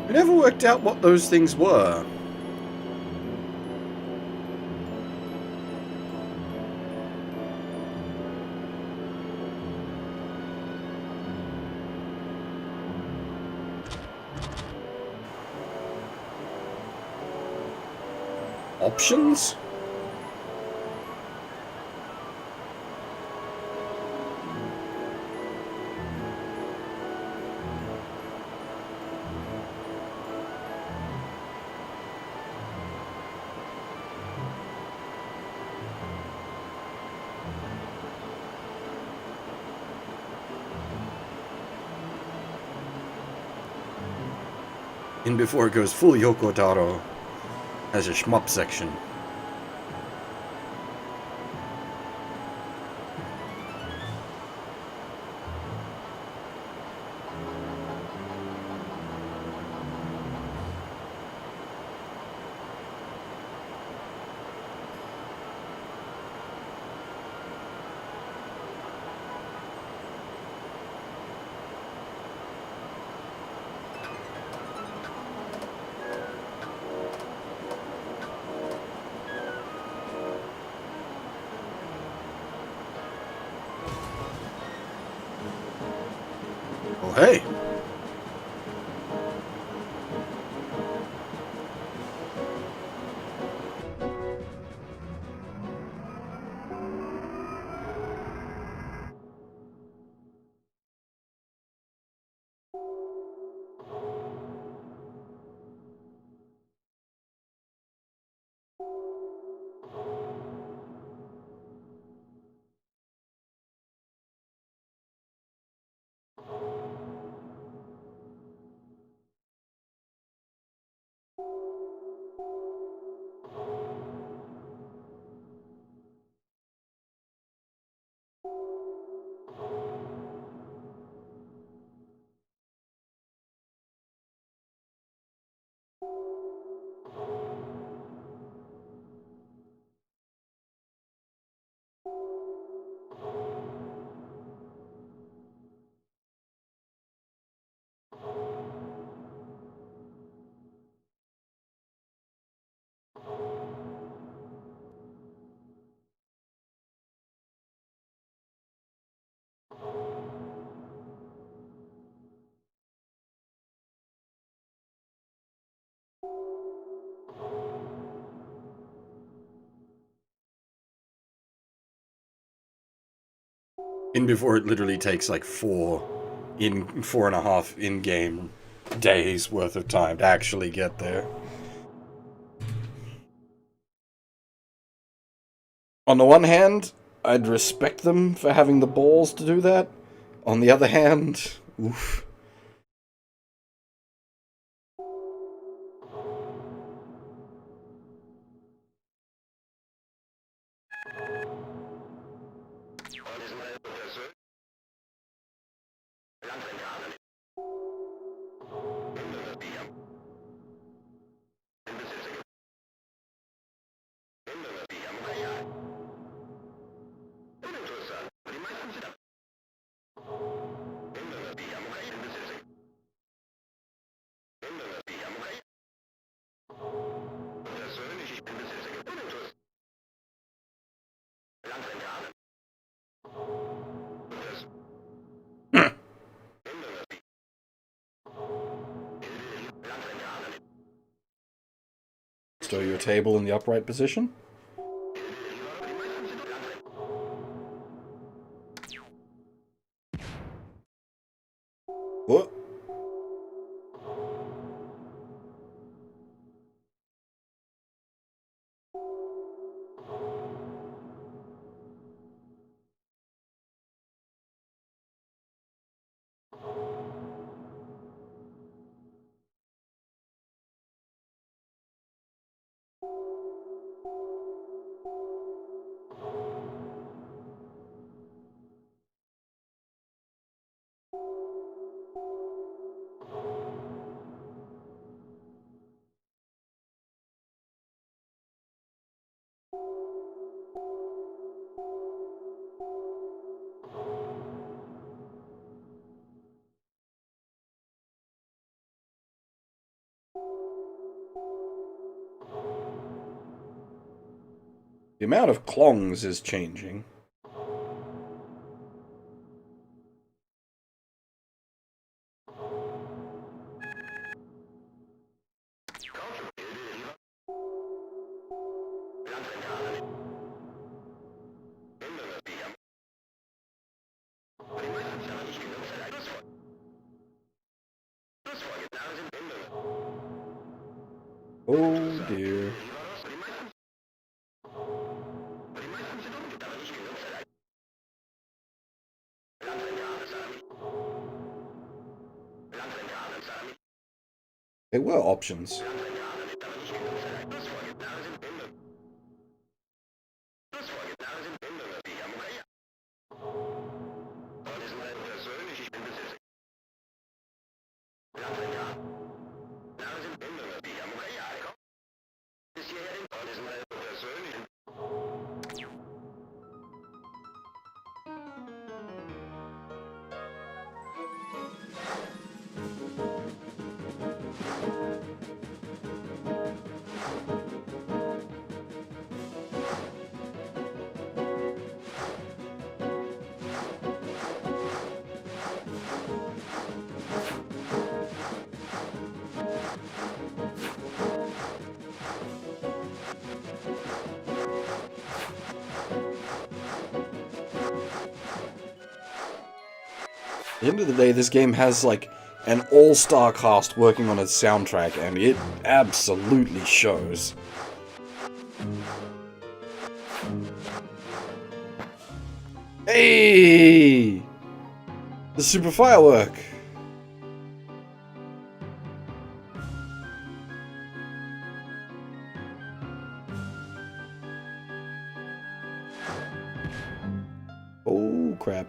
I never worked out what those things were. Options? And before it goes full Yoko Taro, has a shmup section. Oh, hey. In before it literally takes like 4.5 in-game days worth of time to actually get there. On the one hand, I'd respect them for having the balls to do that. On the other hand, oof. Langsam Stow your table in the upright position. What? The amount of clongs is changing. Oh dear. There were options. At the end of the day, this game has, like, an all-star cast working on its soundtrack, and it absolutely shows. Hey! The super firework! Oh, crap.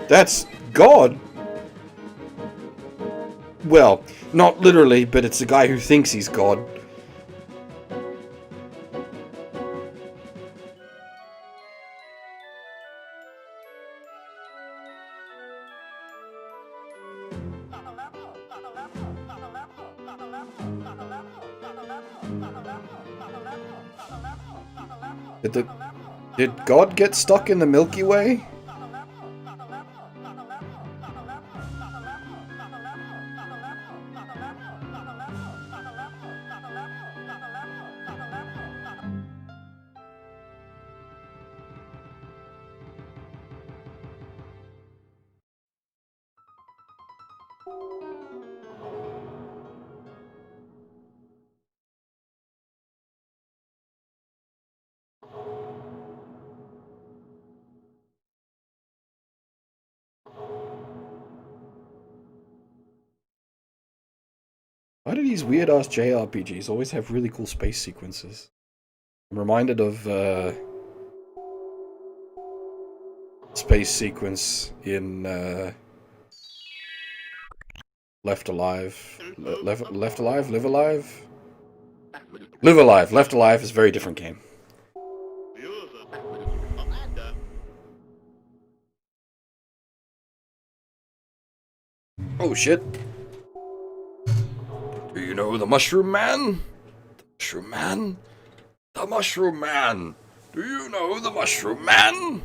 That's God! Well, not literally, but it's the guy who thinks he's God. Did God get stuck in the Milky Way? Why do these weird-ass JRPGs always have really cool space sequences? I'm reminded of, space sequence in, Left Alive. Left Alive? Live Alive? Live Alive! Left Alive is a very different game. Oh shit. Do you know the Mushroom Man? The Mushroom Man? The Mushroom Man! Do you know the Mushroom Man?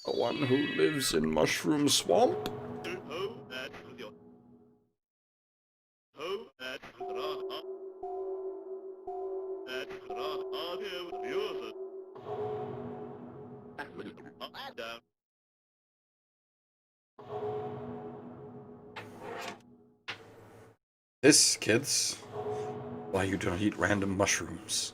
The one who lives in Mushroom Swamp? This, kids, why you don't eat random mushrooms.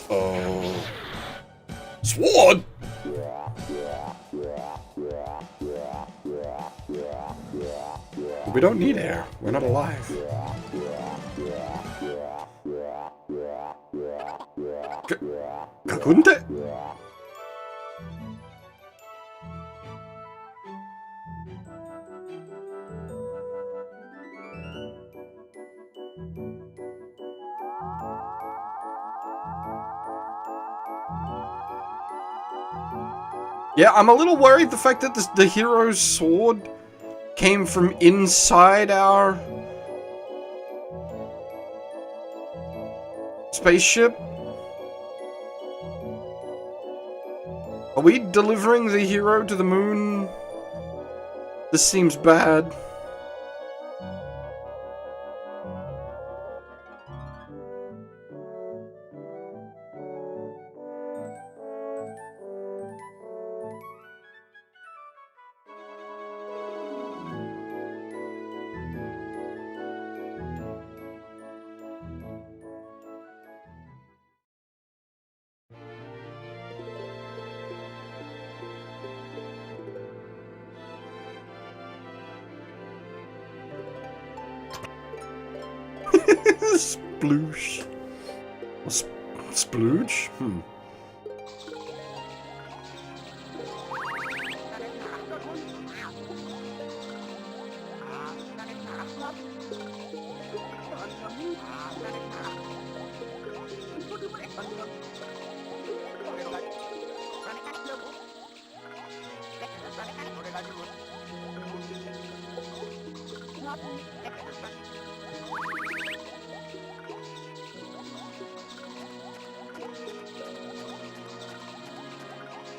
Oh. Sword! We don't need air. We're not alive. Kakunte? Yeah, I'm a little worried the fact that the hero's sword came from inside our spaceship. Are we delivering the hero to the moon? This seems bad. Sploosh. Splooge?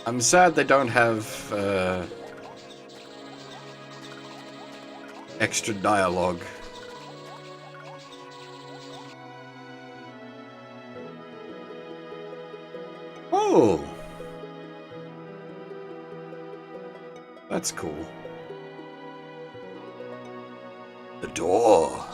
I'm sad they don't have extra dialogue. Oh! That's cool. The door.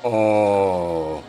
Oh.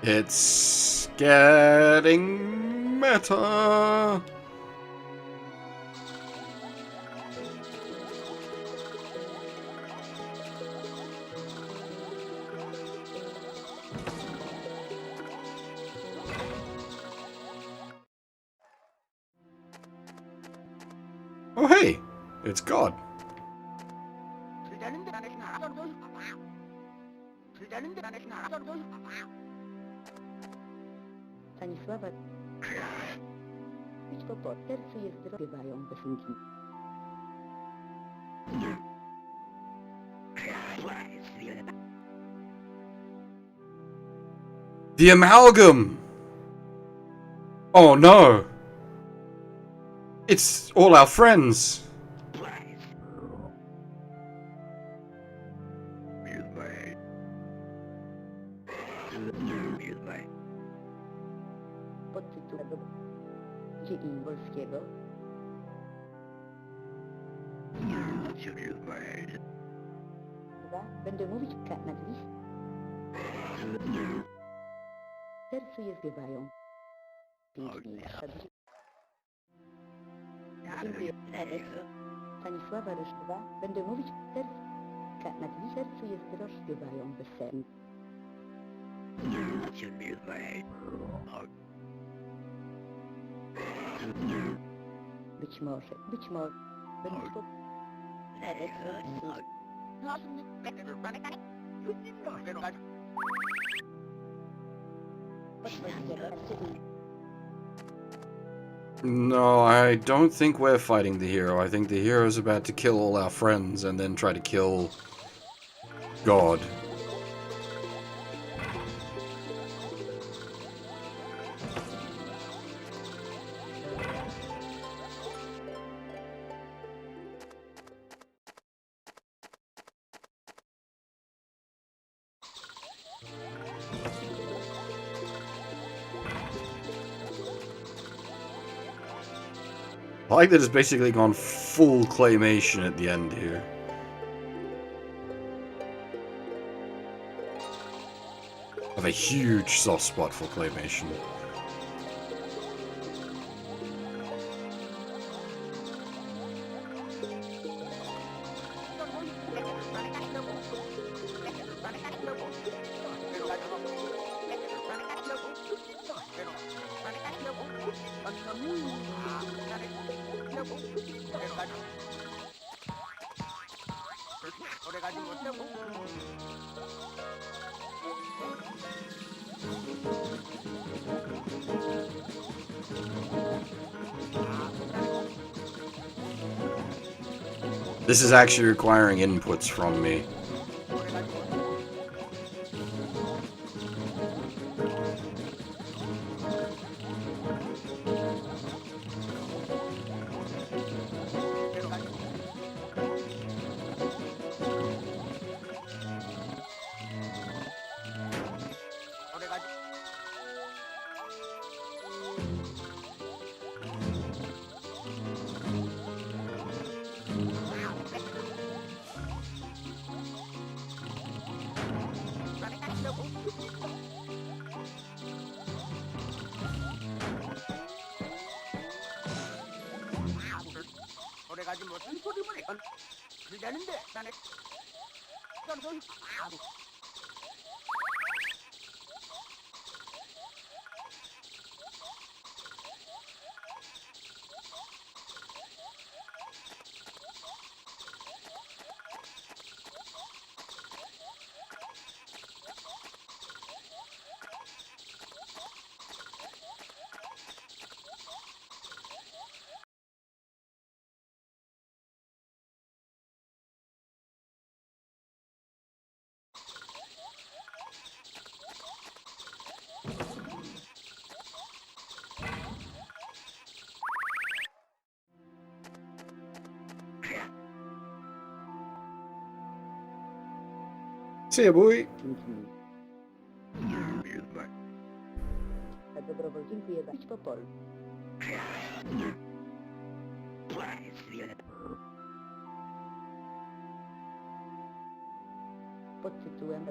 It's getting meta. Oh hey, it's God. Stanisława. Idź po sercu jest śpiewają piosenki. The amalgam! Oh no! It's all our friends! Podtytuł Dzień Polskiego. Dwa. Będę mówić nazwisk. Sercu je śpiewają. Pięknie. Dziękuję. Stanisława Rysz 2. Będę mówić sercu. Nazwisk. Sercu jest rozśpiewają bez sen. Być może. Będę po... No, I don't think we're fighting the hero. I think the hero's about to kill all our friends and then try to kill God. I like that it's basically gone full claymation at the end here. I have a huge soft spot for claymation. This is actually requiring inputs from me. See ya, boy. Na dobrowol dziękuję bardzo. Idź po polu. Pod tytułem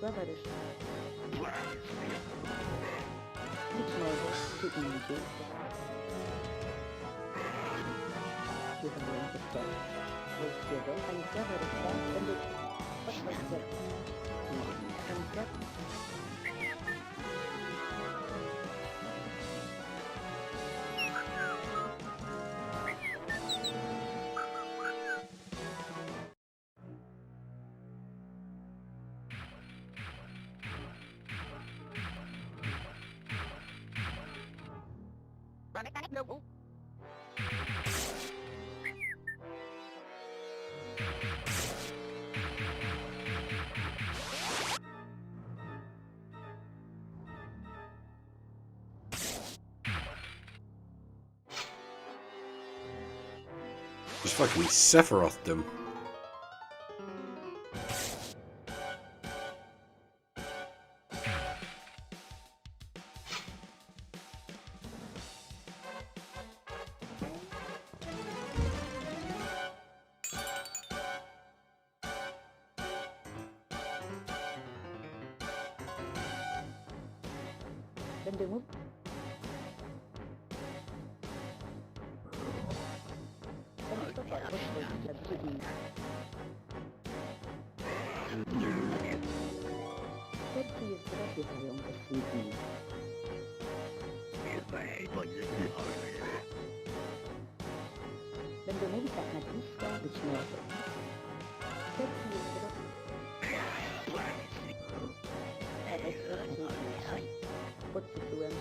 Towarzysz. Być może ty idzie. Wywołujący stos polskiego państwa Rysza będą podpowiedzieć. Państwa Just fucking Sephiroth them. będę mówił. Serce jest rozwiewające swój dni. Będę mówić tak na blisko, być może. Serce jest pod tytułem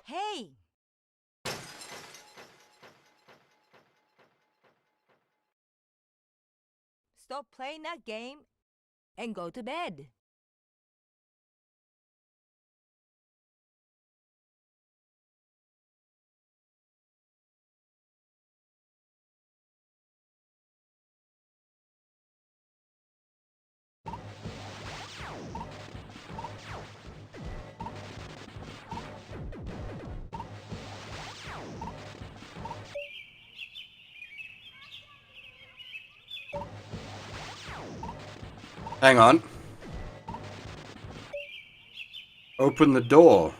Hey! Stop playing that game and go to bed. Hang on. Open the door.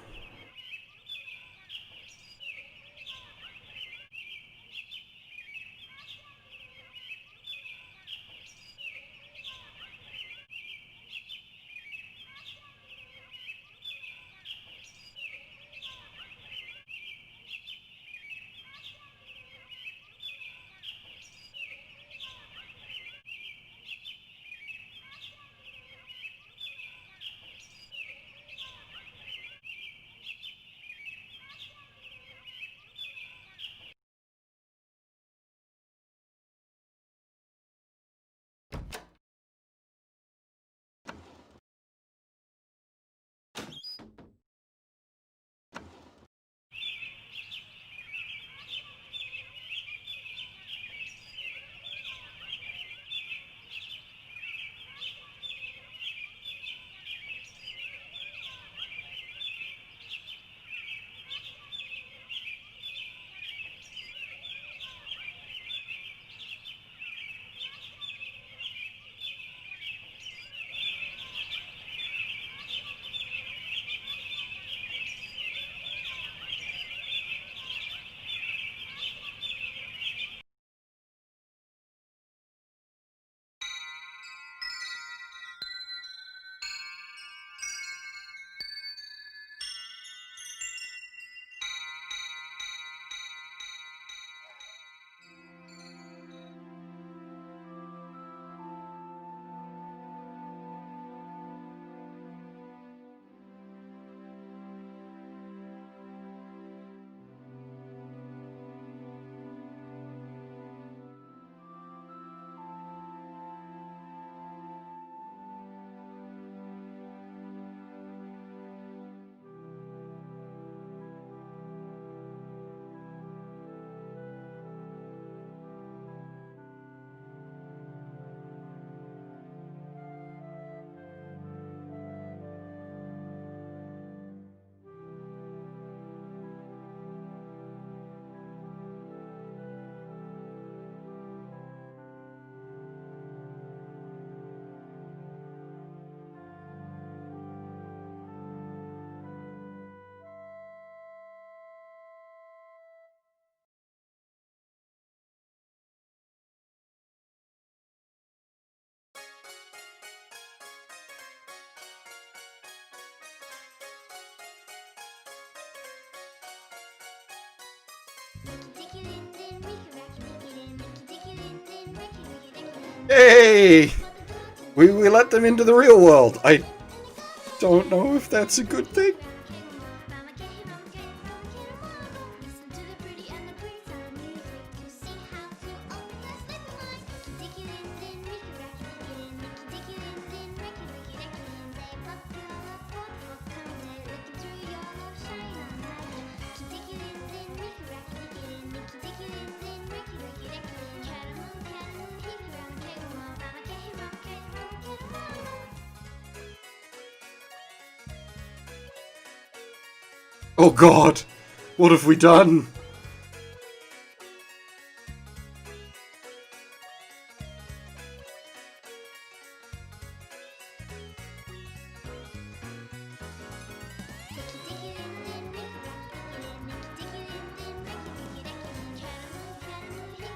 Hey! We let them into the real world. I don't know if that's a good thing. Oh God, what have we done?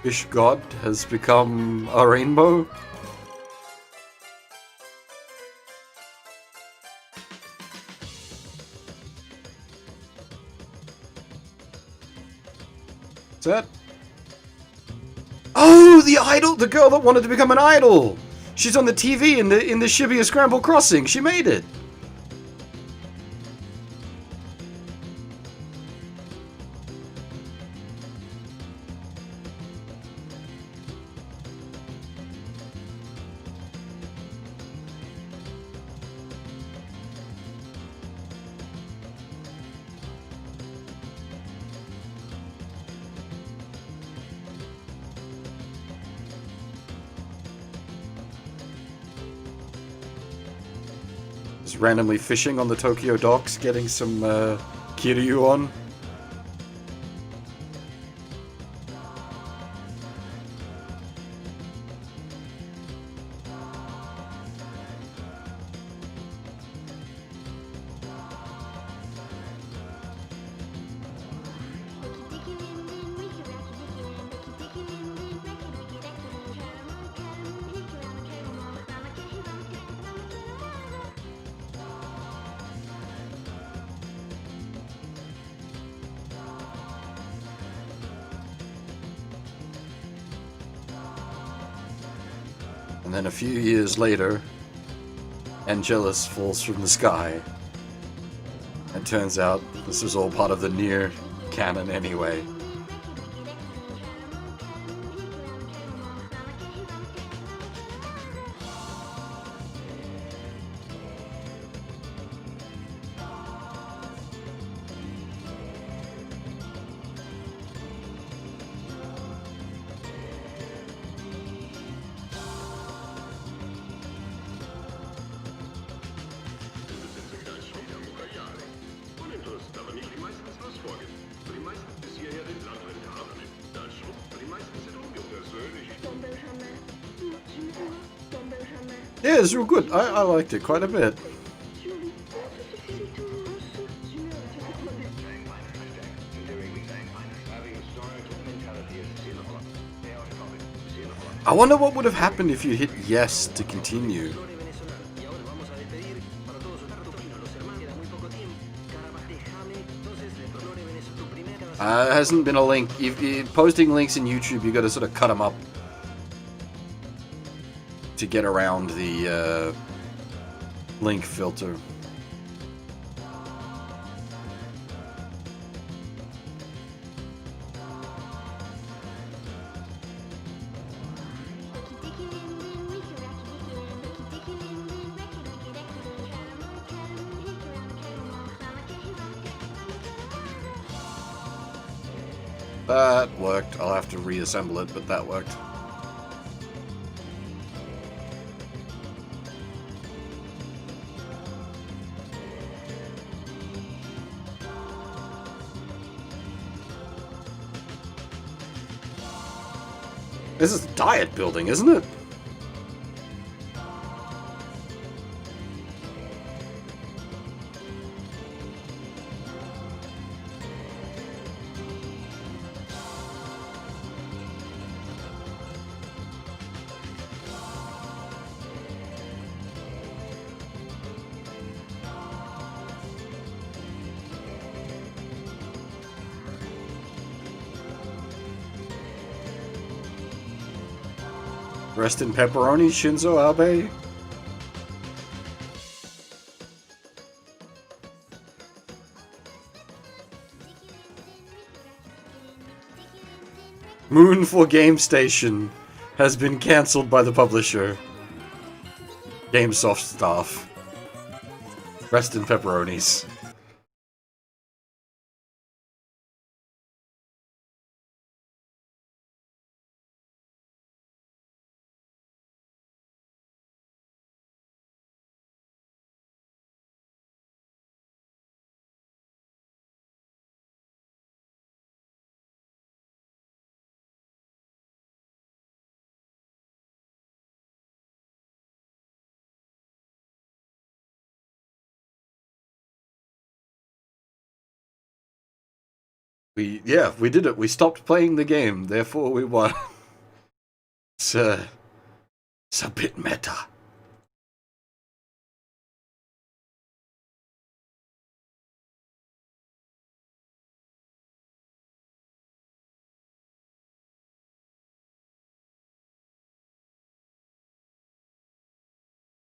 Fish God has become a rainbow? What's that? Oh, the idol! The girl that wanted to become an idol! She's on the TV in the Shibia Scramble Crossing. She made it! Just randomly fishing on the Tokyo docks, getting some Kiryu on. And then a few years later, Angelus falls from the sky. It turns out this was all part of the Nier canon anyway. Yeah, it's real good. I liked it quite a bit. I wonder what would have happened if you hit yes to continue. It hasn't been a link. If you're posting links in YouTube, you got to sort of cut them up to get around the link filter. That worked. I'll have to reassemble it, but that worked. This is diet building, isn't it? Rest in pepperoni, Shinzo Abe. Moon for Game Station has been cancelled by the publisher. Gamesoft staff. Rest in pepperonis. We did it. We stopped playing the game, therefore we won. It's a bit meta.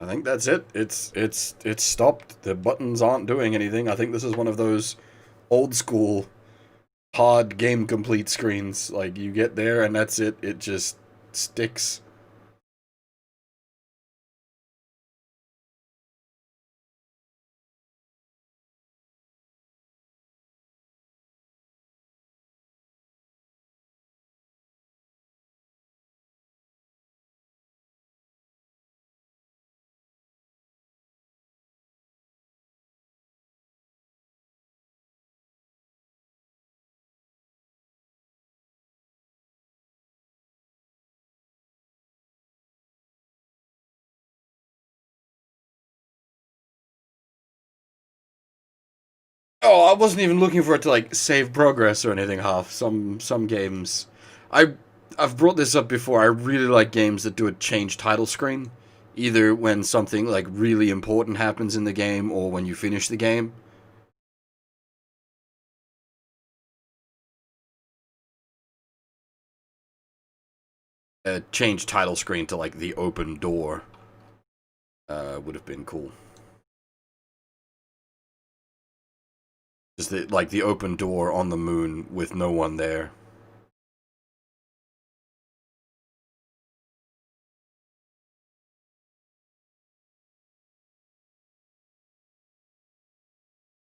I think that's it. It's stopped. The buttons aren't doing anything. I think this is one of those old school hard game complete screens. Like, you get there and that's it. It just sticks. Oh, I wasn't even looking for it to, like, save progress or anything, half. Some games. I've brought this up before. I really like games that do a change title screen. Either when something, like, really important happens in the game, or when you finish the game. change title screen to like the open door would have been cool. Just like the open door on the moon with no one there.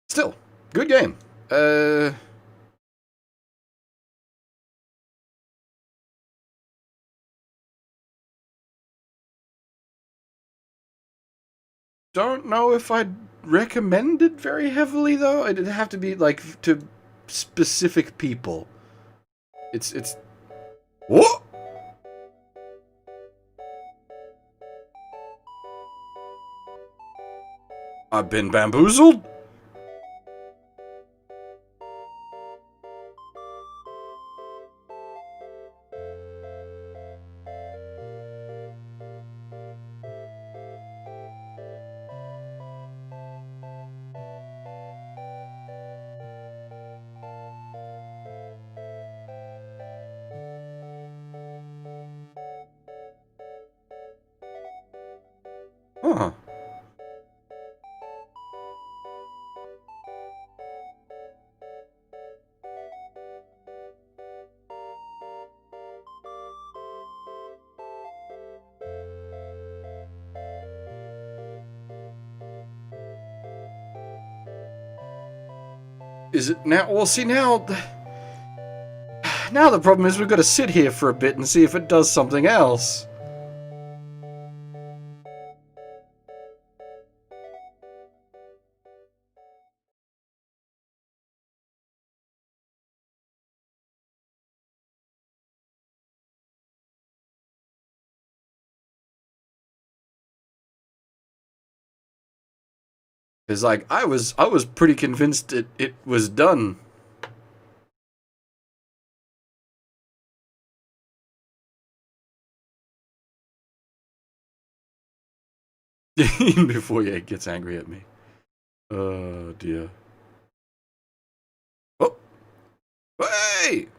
Still, good game. Don't know if I'd recommend it very heavily, though. It'd have to be, like, to specific people. It's... What? I've been bamboozled? Huh. Is it now? Well, see, now... Now the problem is we've got to sit here for a bit and see if it does something else. Because, like, I was pretty convinced it was done. Before it gets angry at me. Oh, dear. Oh! Hey!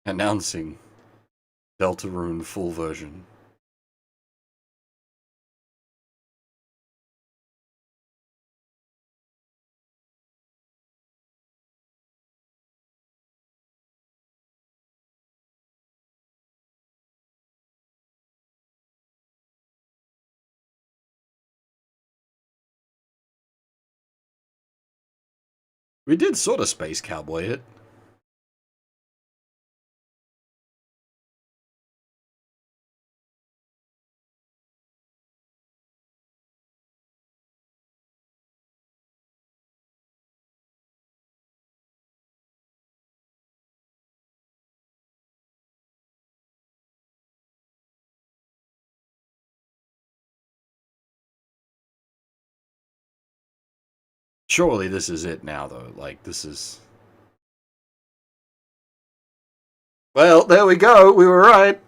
Announcing Deltarune full version. We did sort of Space Cowboy it. Surely this is it now, though. Like, this is... Well, there we go. We were right.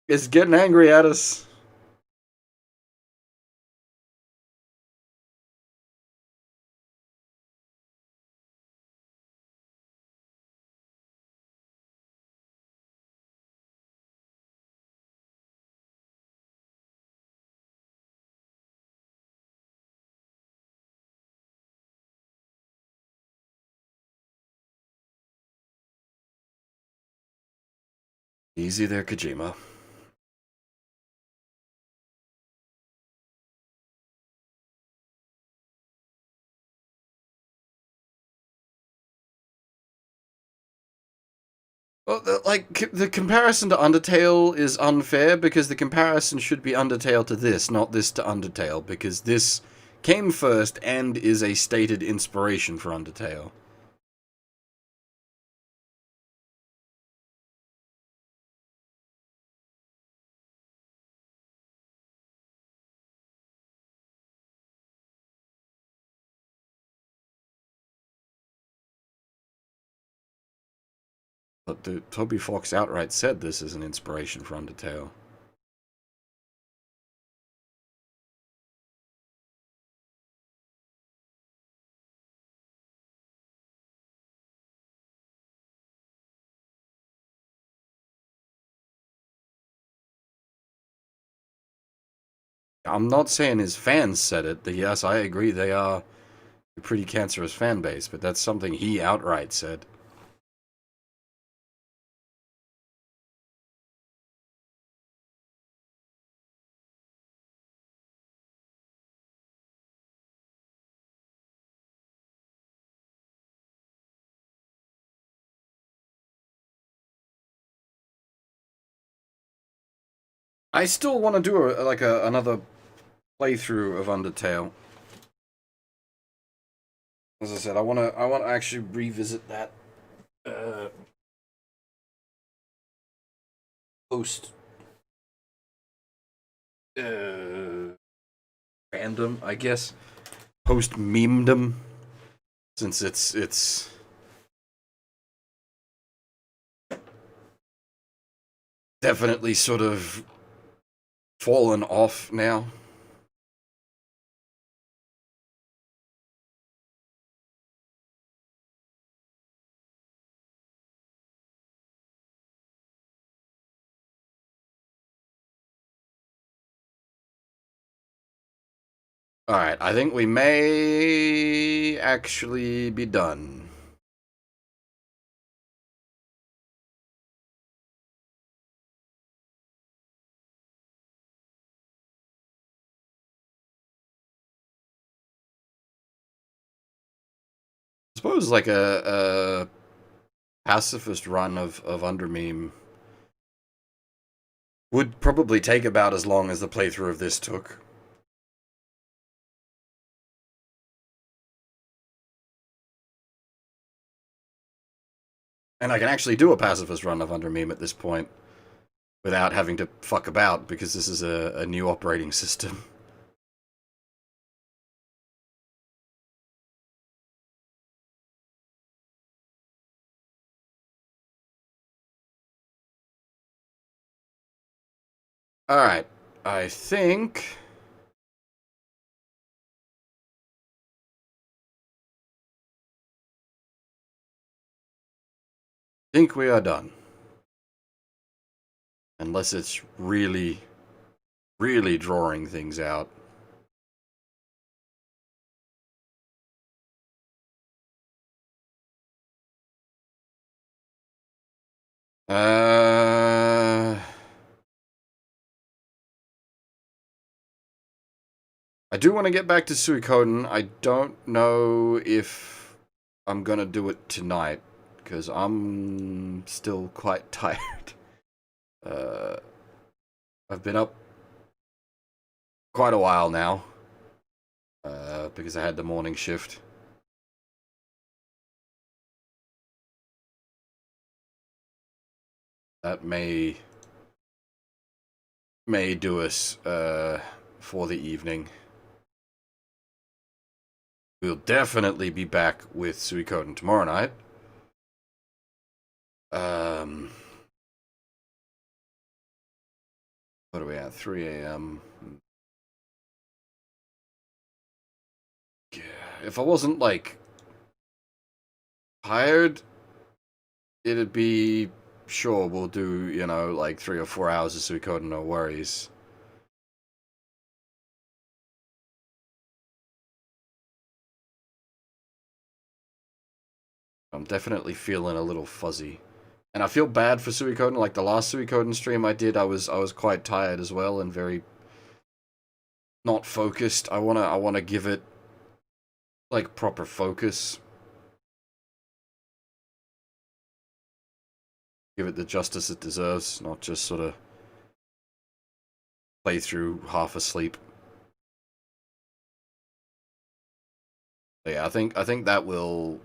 It's getting angry at us. Easy there, Kojima. Well, the comparison to Undertale is unfair, because the comparison should be Undertale to this, not this to Undertale, because this came first and is a stated inspiration for Undertale. But Toby Fox outright said this is an inspiration for Undertale. I'm not saying his fans said it. Yes, I agree they are a pretty cancerous fan base, but that's something he outright said. I still want to do another playthrough of Undertale. As I said, I want to actually revisit that post fandom, I guess, post memedom, since it's definitely sort of fallen off now. Alright, I think we may actually be done. I suppose like a pacifist run of Undermeme would probably take about as long as the playthrough of this took. And I can actually do a pacifist run of Undermeme at this point without having to fuck about, because this is a new operating system. Alright, I think we are done. Unless it's really, really drawing things out. I do want to get back to Suikoden. I don't know if I'm gonna do it tonight, because I'm still quite tired. I've been up quite a while now, because I had the morning shift. That may do us for the evening. We'll definitely be back with Suikoden tomorrow night. What are we at? 3 a.m. If I wasn't, like, tired, it'd be, sure, we'll do, you know, like 3 or 4 hours of Suikoden, no worries. I'm definitely feeling a little fuzzy. And I feel bad for Suikoden. Like the last Suikoden stream I did, I was quite tired as well and very not focused. I wanna give it like proper focus. Give it the justice it deserves, not just sort of play through half asleep. But yeah, I think that will,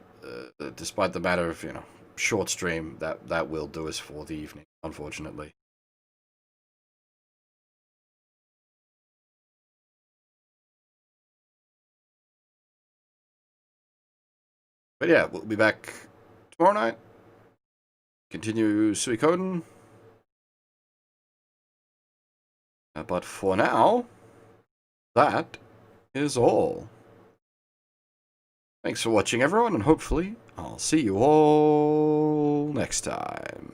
despite the matter of, you know, short stream, that will do us for the evening, unfortunately. But yeah, we'll be back tomorrow night. continue Suikoden. But for now, that is all. Thanks for watching, everyone, and hopefully I'll see you all next time.